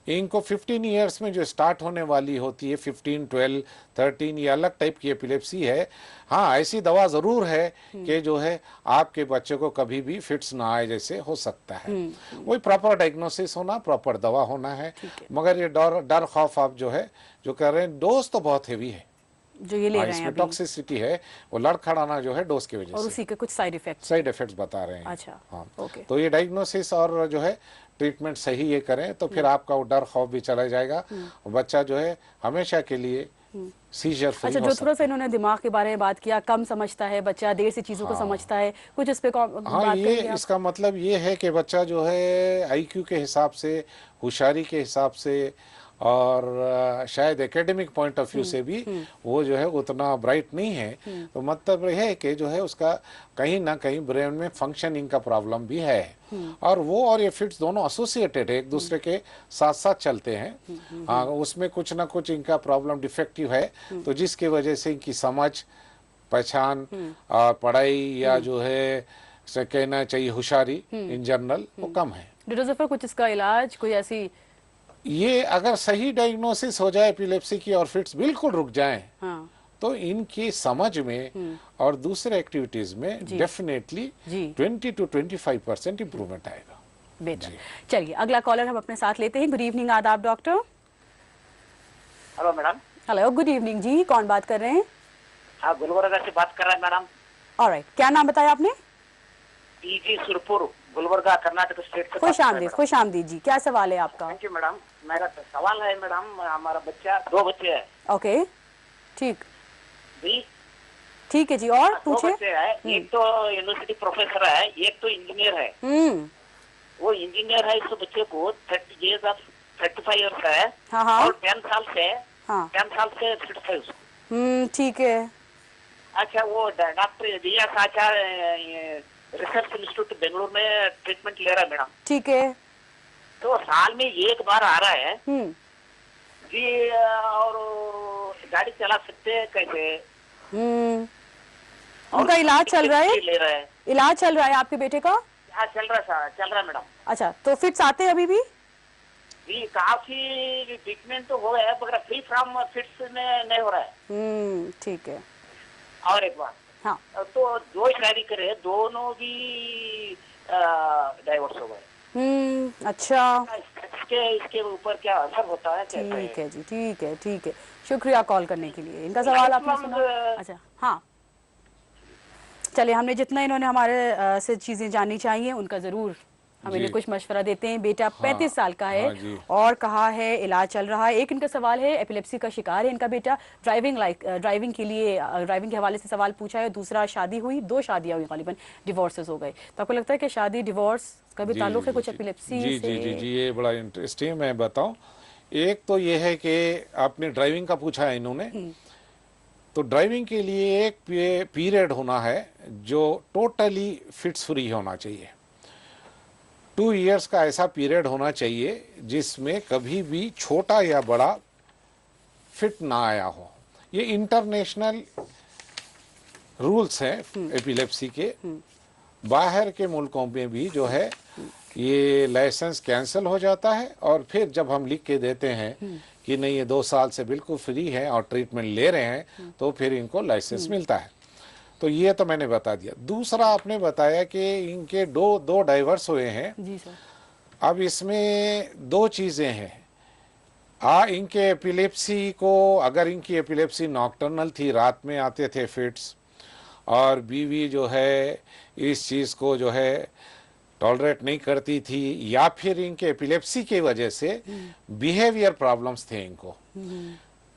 इनको 15 ईयर्स में जो स्टार्ट होने वाली होती है, 15, 12, 13, ये अलग टाइप की एपिलेप्सी है। हाँ, ऐसी दवा ज़रूर है कि जो है आपके बच्चे को कभी भी फिट्स ना आए जैसे हो सकता है। वही प्रॉपर डायग्नोसिस होना, प्रॉपर दवा होना है। मगर ये डर खौफ आप जो है जो कर रहे हैं, डोज तो बहुत हेवी है जो ये ले रहे हैं, इसमें टॉक्सिसिटी है, वो लड़खड़ाना जो है डोज की वजह से, और उसी के कुछ साइड इफेक्ट्स बता रहे हैं। अच्छा, हाँ, ओके। तो ये डायग्नोसिस और जो है ट्रीटमेंट सही ये करें तो फिर आपका वो डर खौफ भी चला जाएगा, बच्चा जो है हमेशा के लिए सीजर फ्री। अच्छा, जो थोड़ा सा इन्होंने दिमाग के बारे में बात किया, कम समझता है बच्चा, देर से चीजों को समझता है, कुछ इस पे हाँ, ये इसका मतलब ये है कि बच्चा जो है आईक्यू के हिसाब से, होशियारी के हिसाब से, और शायद एकेडमिक पॉइंट ऑफ व्यू से भी वो जो है उतना ब्राइट नहीं है। तो मतलब है कि जो है उसका कहीं ना कहीं ब्रेन में फंक्शनिंग का प्रॉब्लम भी है, और वो और ये फिट्स दोनों एसोसिएटेड है, एक दूसरे के साथ साथ चलते हैं। हाँ, उसमें कुछ ना कुछ इनका प्रॉब्लम डिफेक्टिव है, तो जिसकी वजह से इनकी समझ, पहचान और पढ़ाई या जो है कहना चाहिए होशियारी इन जनरल वो कम है। डॉक्टर जफर, कुछ इसका इलाज, कोई ऐसी, ये अगर सही डायग्नोसिस हो जाए एपिलेप्सी की और फिट्स बिल्कुल रुक जाएं, हाँ, तो इनकी समझ में और दूसरे एक्टिविटीज में डेफिनेटली 20 to 25% इम्प्रूवमेंट आएगा। बेहतर। चलिए अगला कॉलर हम अपने साथ लेते हैं। गुड इवनिंग, आदाब doctor. Hello madam. Hello, good evening जी, कौन बात कर रहे हैं? हाँ, गुलबर्गा से बात कर रहे हैं मैडम। ऑलराइट, क्या नाम बताया आपने? टीजी सुरपुर, गुलबर्गा, कर्नाटक स्टेट से। खुश आमदीद जी, क्या सवाल है आपका? Thank you madam. मेरा सवाल है मैडम, हमारा बच्चा, 2 बच्चे हैं। ओके, ठीक जी, ठीक है जी, और पूछे। 2 बच्चे हैं, एक तो यूनिवर्सिटी प्रोफेसर है, एक तो इंजीनियर है। वो इंजीनियर है, इस बच्चे को 35 ईयर्स है, और 10 साल से फिट्स है उसको। ठीक है। अच्छा, वो डॉक्टर दिया आचार रिसर्च इंस्टीट्यूट बेंगलुरु में ट्रीटमेंट ले रहा है मैडम। ठीक है। तो साल में एक बार आ रहा है जी, और गाड़ी चला सकते हैं कैसे? उनका इलाज चल रहा है? ले रहा है, इलाज चल रहा है आपके बेटे का? हाँ, चल रहा है मैडम। अच्छा, तो फिट्स आते हैं अभी भी? जी, काफी ट्रीटमेंट तो हो गया है, मगर फ्री फ्रॉम फिट्स में नहीं हो रहा है। ठीक है। और एक बात, हाँ, तो जो शादी करे दोनों भी डाइवोर्स हो गए। अच्छा, इसके ऊपर क्या असर होता है? ठीक है जी, ठीक है, ठीक है, शुक्रिया कॉल करने के लिए। इनका सवाल आपने सुना? अच्छा, हाँ, चलिए, हमने जितना इन्होंने हमारे से चीजें जाननी चाहिए उनका जरूर हम इन्हें कुछ मशवरा देते हैं। बेटा 35 साल का है और कहा है इलाज चल रहा है। एक इनका सवाल है, एपिलेप्सी का शिकार है इनका बेटा, ड्राइविंग के लिए ड्राइविंग के हवाले से सवाल पूछा है। दूसरा, शादी हुई, 2 शादियां हुई, गालिबन डिवोर्सेस हो गए। तो आपको लगता है कि शादी डिवोर्स का भी ताल्लुक है कुछ एपिलेप्सी से? जी, ये बड़ा इंटरेस्टिंग, मैं बताऊं। एक तो ये है कि आपने ड्राइविंग का पूछा है इन्होंने, तो ड्राइविंग के लिए एक पीरियड होना है जो टोटली फिट्स फ्री होना चाहिए। 2 इयर्स का ऐसा पीरियड होना चाहिए जिसमें कभी भी छोटा या बड़ा फिट ना आया हो। ये इंटरनेशनल रूल्स हैं एपिलेप्सी के। बाहर के मुल्कों में भी जो है ये लाइसेंस कैंसिल हो जाता है और फिर जब हम लिख के देते हैं कि नहीं ये 2 साल से बिल्कुल फ्री है और ट्रीटमेंट ले रहे हैं, तो फिर इनको लाइसेंस मिलता है। तो ये तो मैंने बता दिया। दूसरा, आपने बताया कि इनके दो डाइवर्स हुए हैं। जी सर। अब इसमें 2 चीज़ें हैं। इनके एपिलेप्सी को, अगर इनकी एपिलेप्सी नॉक्टर्नल थी, रात में आते थे फिट्स, और बीवी जो है इस चीज़ को जो है टॉलरेट नहीं करती थी, या फिर इनके एपिलेप्सी की वजह से बिहेवियर प्रॉब्लम्स थे इनको।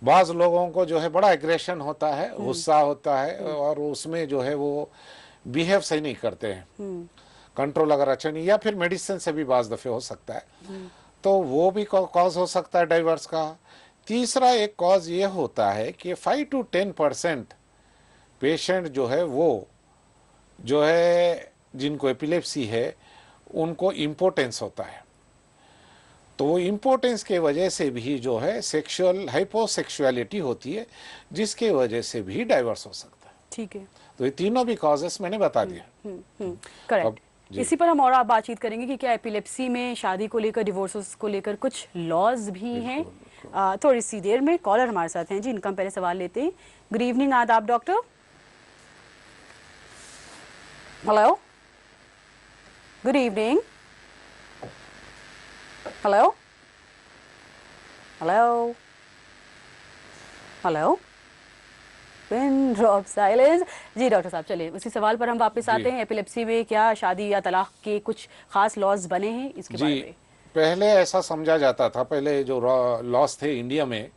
बाज़ लोगों को जो है बड़ा एग्रेशन होता है, गुस्सा होता है, और उसमें जो है वो बिहेव सही नहीं करते हैं, कंट्रोल अगर अच्छा नहीं, या फिर मेडिसिन से भी बाज़ दफ़े हो सकता है, तो वो भी कॉज हो सकता है डाइवर्स का। तीसरा एक कॉज ये होता है कि 5 to 10% पेशेंट जो है वो जो है जिनको एपिलेप्सी है उनको इम्पोर्टेंस होता है, तो वो इम्पोर्टेंस के वजह से भी जो है सेक्सुअल हाइपोसेक्सुअलिटी होती है, जिसके वजह से भी डाइवर्स हो सकता है। ठीक है, तो ये तीनों भी कॉजेस मैंने बता दिया। करेक्ट। इसी पर हम और आप बातचीत करेंगे कि क्या एपिलेप्सी में शादी को लेकर, डिवोर्सेस को लेकर कुछ लॉज भी हैं। थोड़ी सी देर में कॉलर हमारे साथ हैं जी, इनका हम पहले सवाल लेते हैं। गुड इवनिंग, आदाब doctor. Hello, good evening. Hello hello hello, pin drop silence. जी डॉक्टर साहब, चलिए उसी सवाल पर हम वापस आते हैं। एपिलेप्सी में क्या शादी या तलाक के कुछ खास लॉज बने हैं, इसके बारे में? पहले ऐसा समझा जाता था, पहले जो लॉज थे इंडिया में,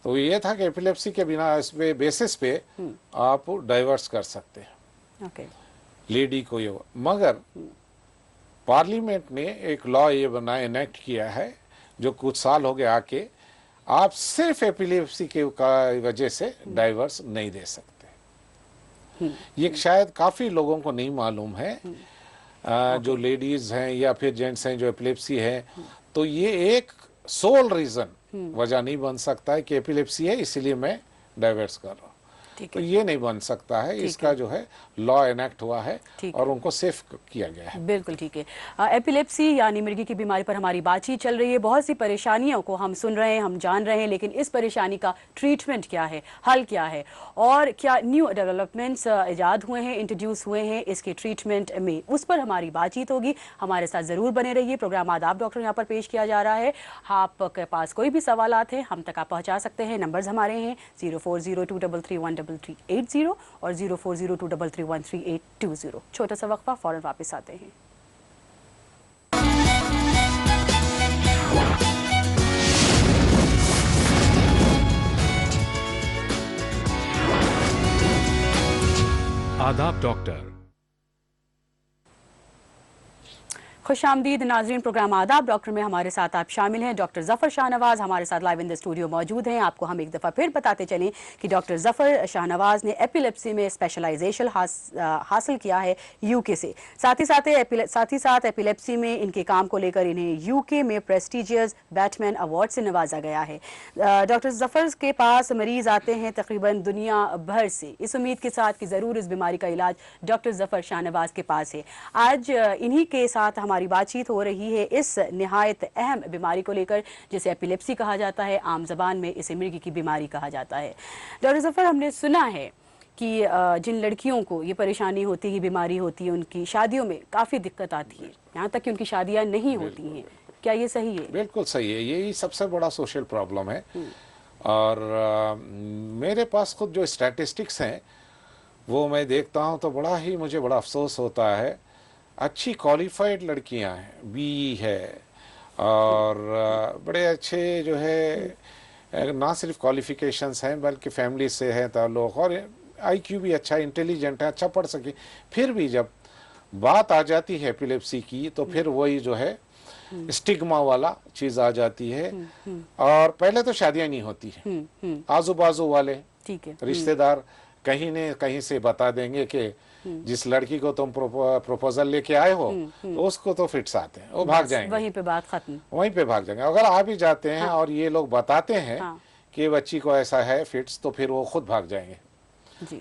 तो ये था कि एपिलेप्सी के बिना इस बेसिस पे आप डाइवर्स कर सकते हैं। ओके। लेडी को ये, मगर पार्लियामेंट ने एक लॉ ये बनाया, इनेक्ट किया है, जो कुछ साल हो गए आके, आप सिर्फ एपिलेप्सी के वजह से डाइवर्स नहीं दे सकते। ये शायद काफ़ी लोगों को नहीं मालूम है, जो लेडीज़ हैं या फिर जेंट्स हैं जो एपिलेप्सी है, तो ये एक सोल रीज़न वजह नहीं बन सकता है कि एपिलेप्सी है इसलिए मैं डाइवर्स कर रहा हूँ, तो ये नहीं बन सकता है। इसका जो है लॉ इनेक्ट हुआ है और उनको सेफ किया गया है। बिल्कुल ठीक है। एपिलेप्सी यानी मिर्गी की बीमारी पर हमारी बातचीत चल रही है। बहुत सी परेशानियों को हम सुन रहे हैं, हम जान रहे हैं, लेकिन इस परेशानी का ट्रीटमेंट क्या है, हल क्या है, और क्या न्यू डेवलपमेंट्स ईजाद हुए हैं, इंट्रोड्यूस हुए हैं इसके ट्रीटमेंट में, उस पर हमारी बातचीत होगी। हमारे साथ ज़रूर बने रहिए। प्रोग्राम आदाब डॉक्टर यहाँ पर पेश किया जा रहा है। आपके पास कोई भी सवालात हैं हम तक आप पहुँचा सकते हैं। नंबर्स हमारे हैं 0402331380 और 0402331380। छोटा सा वक्फा, फौरन वापस आते हैं। आदाब डॉक्टर। खुशामदीद नाजरीन, प्रोग्राम आदाब डॉक्टर में हमारे साथ आप शामिल हैं। डॉक्टर ज़फ़र शाहनवाज़ हमारे साथ लाइव इन द स्टूडियो मौजूद हैं। आपको हम एक दफ़ा फिर बताते चलें कि डॉक्टर ज़फ़र शाहनवाज़ ने एपिलेप्सी में स्पेशलाइजेशन हासिल किया है यूके से। साथ ही साथ एपिलेप्सी में इनके काम को लेकर इन्हें यूके में प्रेस्टिजियस बैटमैन अवार्ड से नवाजा गया है। डॉक्टर ज़फ़र के पास मरीज़ आते हैं तकरीबन दुनिया भर से, इस उम्मीद के साथ कि ज़रूर इस बीमारी का इलाज डॉक्टर ज़फ़र शाहनवाज़ के पास है। आज इन्हीं के साथ हमारी बातचीत हो रही है इस निहायत अहम बीमारी को लेकर, जिसे एपिलेप्सी कहा जाता है, आम जबान में इसे मिर्गी की बीमारी कहा जाता है। डॉक्टर ज़फ़र, हमने सुना है कि जिन लड़कियों को ये परेशानी होती है, बीमारी होती है, उनकी शादियों में काफ़ी दिक्कत आती है, यहाँ तक कि उनकी शादियाँ नहीं होती हैं। क्या ये सही है? बिल्कुल सही है, यही सबसे बड़ा सोशल प्रॉब्लम है। और मेरे पास खुद जो स्टैटिस्टिक्स हैं वो मैं देखता हूँ तो मुझे बड़ा अफसोस होता है। अच्छी क्वालिफाइड लड़कियाँ हैं, बीई है और बड़े अच्छे जो है ना सिर्फ क्वालिफिकेशंस हैं बल्कि फैमिली से है ताल्लुक़ और आईक्यू भी अच्छा, इंटेलिजेंट है, अच्छा पढ़ सके, फिर भी जब बात आ जाती है एपिलेप्सी की तो फिर वही जो है स्टिग्मा वाला चीज आ जाती है। और पहले तो शादियां नहीं होती है, आजू बाजू वाले ठीक है रिश्तेदार कहीं ने कहीं से बता देंगे कि जिस लड़की को तुम प्रपोजल लेके आए हो तो उसको तो फिट्स आते हैं, वो भाग जाएंगे, वहीं पे बात खत्म, वहीं पे भाग जाएंगे। अगर आ भी जाते हैं और ये लोग बताते हैं कि बच्ची को ऐसा है फिट्स, तो फिर वो खुद भाग जाएंगे।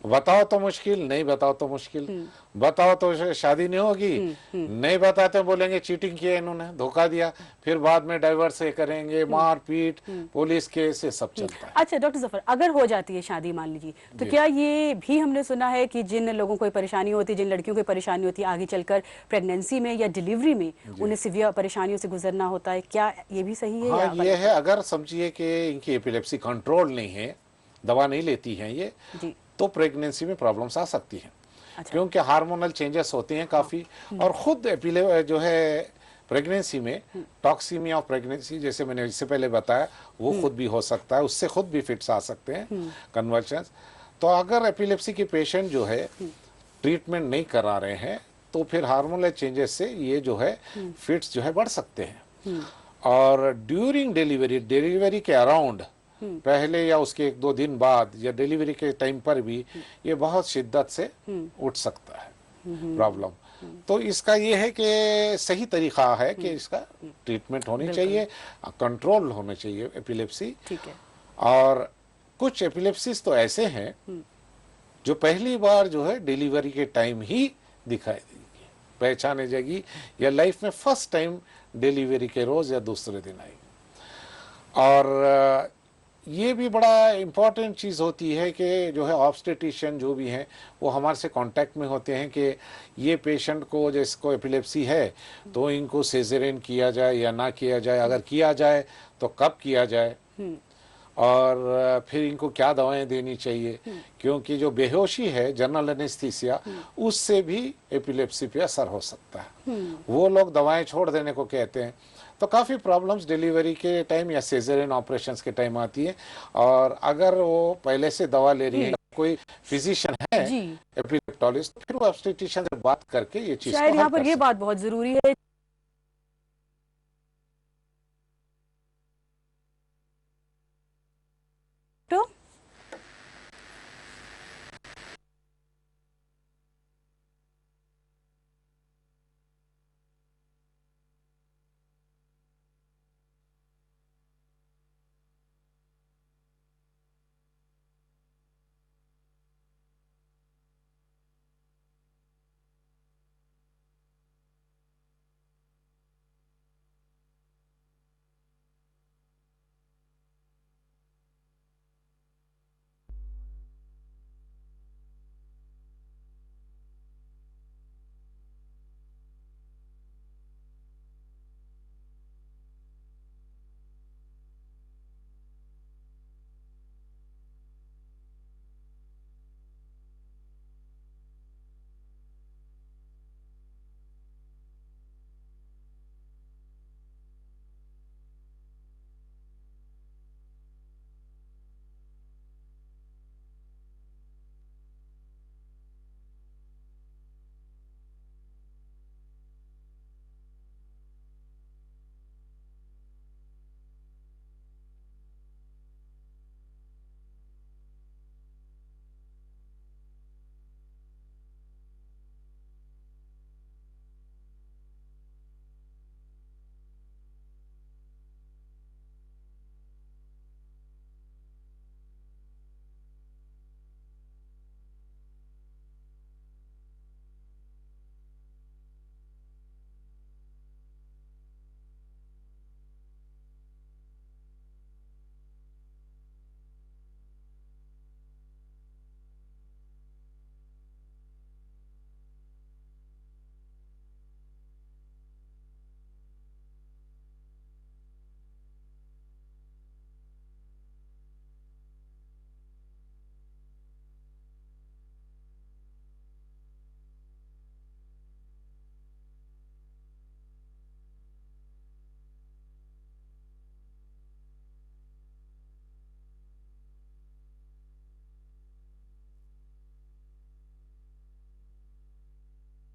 बताओ तो मुश्किल, नहीं बताओ तो मुश्किल, बताओ तो शादी नहीं होगी, नहीं बताते बोलेंगे चीटिंग किया इन्होंने, धोखा दिया, फिर बाद में डाइवर्स करेंगे, मार पीट, पुलिस केस, ये सब चलता है। अच्छा डॉक्टर जफर, अगर हो जाती है शादी मान लीजिए, तो क्या ये भी हमने सुना है कि जिन लोगों को परेशानी होती है, जिन लड़कियों को परेशानी होती है, आगे चलकर प्रेगनेंसी में या डिलीवरी में उन्हें सीवियर परेशानियों से गुजरना होता है, क्या ये भी सही है? हाँ, ये है। अगर समझिए कि इनकी एपिलेप्सी कंट्रोल नहीं है, दवा नहीं लेती है ये, तो प्रेगनेंसी में प्रॉब्लम्स आ सकती हैं। अच्छा। क्योंकि हार्मोनल चेंजेस होते हैं काफ़ी, और खुद जो है प्रेगनेंसी में टॉक्सीमिया ऑफ प्रेगनेंसी, जैसे मैंने इससे पहले बताया, वो खुद भी हो सकता है, उससे खुद भी फिट्स आ सकते हैं, कन्वर्जन्स। तो अगर एपिलेप्सी के पेशेंट जो है ट्रीटमेंट नहीं करा रहे हैं तो फिर हार्मोनल चेंजेस से ये जो है फिट्स जो है बढ़ सकते हैं। और ड्यूरिंग डिलीवरी के अराउंड, पहले या उसके 1-2 दिन बाद या डिलीवरी के टाइम पर भी ये बहुत शिद्दत से उठ सकता है प्रॉब्लम। तो इसका ये है कि सही तरीका है कि इसका ट्रीटमेंट होनी चाहिए, कंट्रोल होना चाहिए एपिलेप्सी। ठीक है। और कुछ एपिलेप्सीज तो ऐसे हैं जो पहली बार जो है डिलीवरी के टाइम ही दिखाई देगी, पहचाने जाएगी, या लाइफ में फर्स्ट टाइम डिलीवरी के रोज या दूसरे दिन आएगी। और ये भी बड़ा इम्पॉर्टेंट चीज़ होती है कि जो है ऑब्स्टेट्रिशियन जो भी हैं वो हमारे से कांटेक्ट में होते हैं कि ये पेशेंट को जिसको एपिलेप्सी है तो इनको सीज़ेरियन किया जाए या ना किया जाए, अगर किया जाए तो कब किया जाए, और फिर इनको क्या दवाएं देनी चाहिए, क्योंकि जो बेहोशी है जनरल एनेस्थीसिया, उससे भी एपिलेप्सी पे असर हो सकता है। वो लोग दवाएं छोड़ देने को कहते हैं। तो काफ़ी प्रॉब्लम्स डिलीवरी के टाइम या सीज़ेरियन ऑपरेशंस के टाइम आती है। और अगर वो पहले से दवा ले रही है, कोई फिजिशियन है एपिलेप्टोलॉजिस्ट, तो फिर वो ऑब्स्टेट्रिशियन से बात करके ये चीज़ शायद यहाँ पर ये बात बहुत ज़रूरी है। तो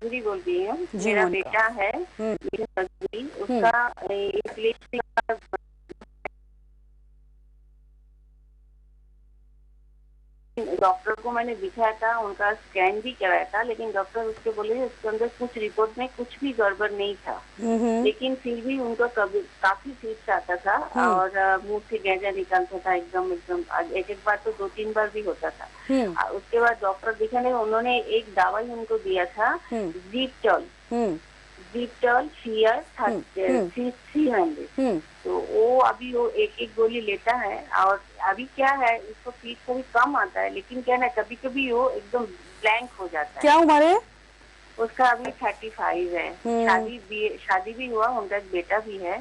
माधुरी बोल रही हूँ। मेरा बेटा है उसका डॉक्टर को मैंने दिखाया था, उनका स्कैन भी कराया था, लेकिन डॉक्टर उसके बोले उसके अंदर कुछ रिपोर्ट में कुछ भी गड़बड़ नहीं था। लेकिन फिर भी उनको काफी फीस आता था और मुंह से गैजा निकलता था एकदम एक बार तो 2-3 बार भी होता था। उसके बाद डॉक्टर दिखाने उन्होंने एक दवाई उनको दिया था, जीपटॉल फियर 300। तो वो अभी वो एक गोली लेता है और अभी क्या है इसको फीस कभी कम आता है, लेकिन क्या ना कभी कभी वो एकदम ब्लैंक हो जाता है। क्या उम्र है उसका? अभी 35 है। शादी भी हुआ, उनका एक बेटा भी है।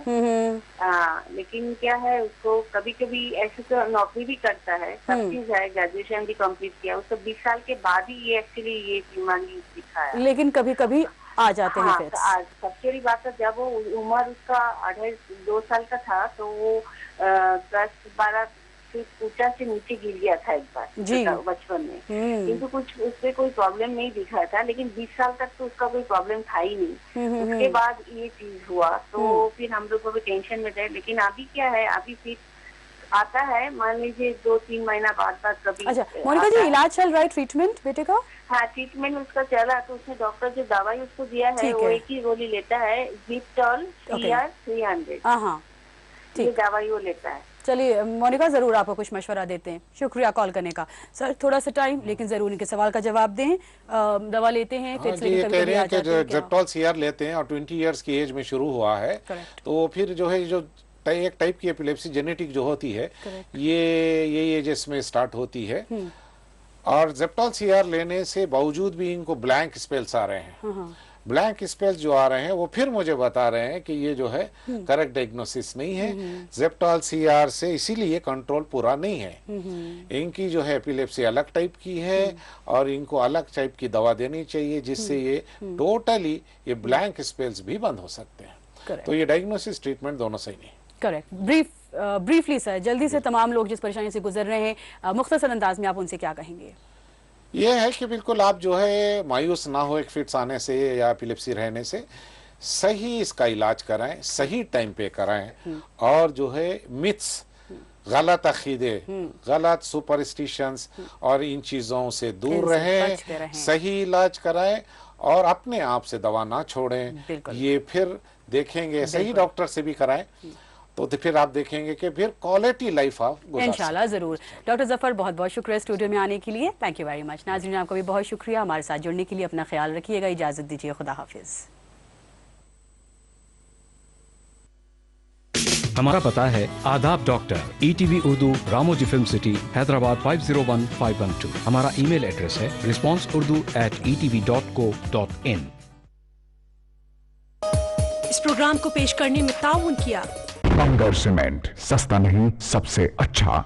लेकिन क्या है उसको कभी कभी ऐसे तो नौकरी भी करता है, सब चीज है, ग्रेजुएशन भी कंप्लीट किया। उसको 20 साल के बाद ही ये एक्चुअली ये बीमारी दिखाया, लेकिन कभी कभी आ जाते हैं फिर। सबसे बड़ी बात है जब वो उम्र उसका 2.5 साल का था तो वो 10-12 फीट ऊंचा से नीचे गिर गया था एक बार बचपन में, किंतु कुछ उससे कोई प्रॉब्लम नहीं दिखा था। लेकिन 20 साल तक तो उसका कोई प्रॉब्लम था ही नहीं। उसके बाद ये चीज हुआ तो फिर हम लोग को भी टेंशन में थे। लेकिन अभी क्या है, अभी फिर आता है, मान लीजिए 2-3 महीना बाद कभी। अच्छा मोनिका जी, इलाज चल रहा है, ट्रीटमेंट बेटे का? हाँ, ट्रीटमेंट उसका चला। तो उसने डॉक्टर जो दवाई उसको दिया है वो एक ही गोली लेता है, जीपटॉल फियर 300। ये दवाई वो लेता है। चलिए मोनिका, जरूर आपको कुछ मशवरा देते हैं। शुक्रिया कॉल करने का। सर थोड़ा सा टाइम, लेकिन जरूर इनके सवाल का जवाब दें। दवा लेते हैं फिर ये कह रहे हैं कि जेप्टॉल सीआर लेते हैं और 20 इयर्स की एज में शुरू हुआ है, तो फिर जो है जो एक टाइप की एपिलेप्सी जेनेटिक जो होती है ये एजेस में स्टार्ट होती है। और जेप्टॉल सीआर लेने से बावजूद भी इनको ब्लैंक स्पेल्स आ रहे हैं। ब्लैंक स्पेल्स जो आ रहे हैं वो फिर मुझे बता रहे हैं कि ये जो है करेक्ट डायग्नोसिस नहीं है। जेप्टॉल सीआर से इसीलिए कंट्रोल पूरा नहीं है। इनकी जो है एपिलेप्सी अलग टाइप की है और इनको अलग टाइप की दवा देनी चाहिए जिससे ये टोटली ये ब्लैंक स्पेल्स भी बंद हो सकते हैं। तो ये डायग्नोसिस ट्रीटमेंट दोनों सही नहीं। करेक्ट। ब्रीफली सर, जल्दी से तमाम लोग जिस परेशानी से गुजर रहे हैं, मुख्तसर अंदाज में आप उनसे क्या कहेंगे? ये है कि बिल्कुल आप जो है मायूस ना हो एक फिट्स आने से या एपिलेप्सी रहने से। सही इसका इलाज कराएं, सही टाइम पे कराएं और जो है मिथ्स, गलत अकीदे, गलत सुपरस्टिशंस और इन चीजों से दूर रहें, सही इलाज कराएं और अपने आप से दवा ना छोड़ें। ये फिर देखेंगे, सही डॉक्टर से भी कराएं तो फिर आप देखेंगे कि फिर क्वालिटी लाइफ आप इंशाल्लाह जरूर। डॉक्टर जफर, बहुत बहुत शुक्रिया स्टूडियो में आने के लिए। Thank you very much. नाज़रीन, आपका भी बहुत शुक्रिया हमारे साथ जुड़ने के लिए। अपना ख्याल रखिएगा, इजाजत दीजिए, खुदा हाफिज। हमारा पता है आदाब doctor, ETV Urdu, Ramoji film city, Hyderabad 501512। हमारा ईमेल एड्रेस है responseurdu@etv.co.in। इस प्रोग्राम को पेश करने में ताउन किया बंगर सीमेंट, सस्ता नहीं सबसे अच्छा।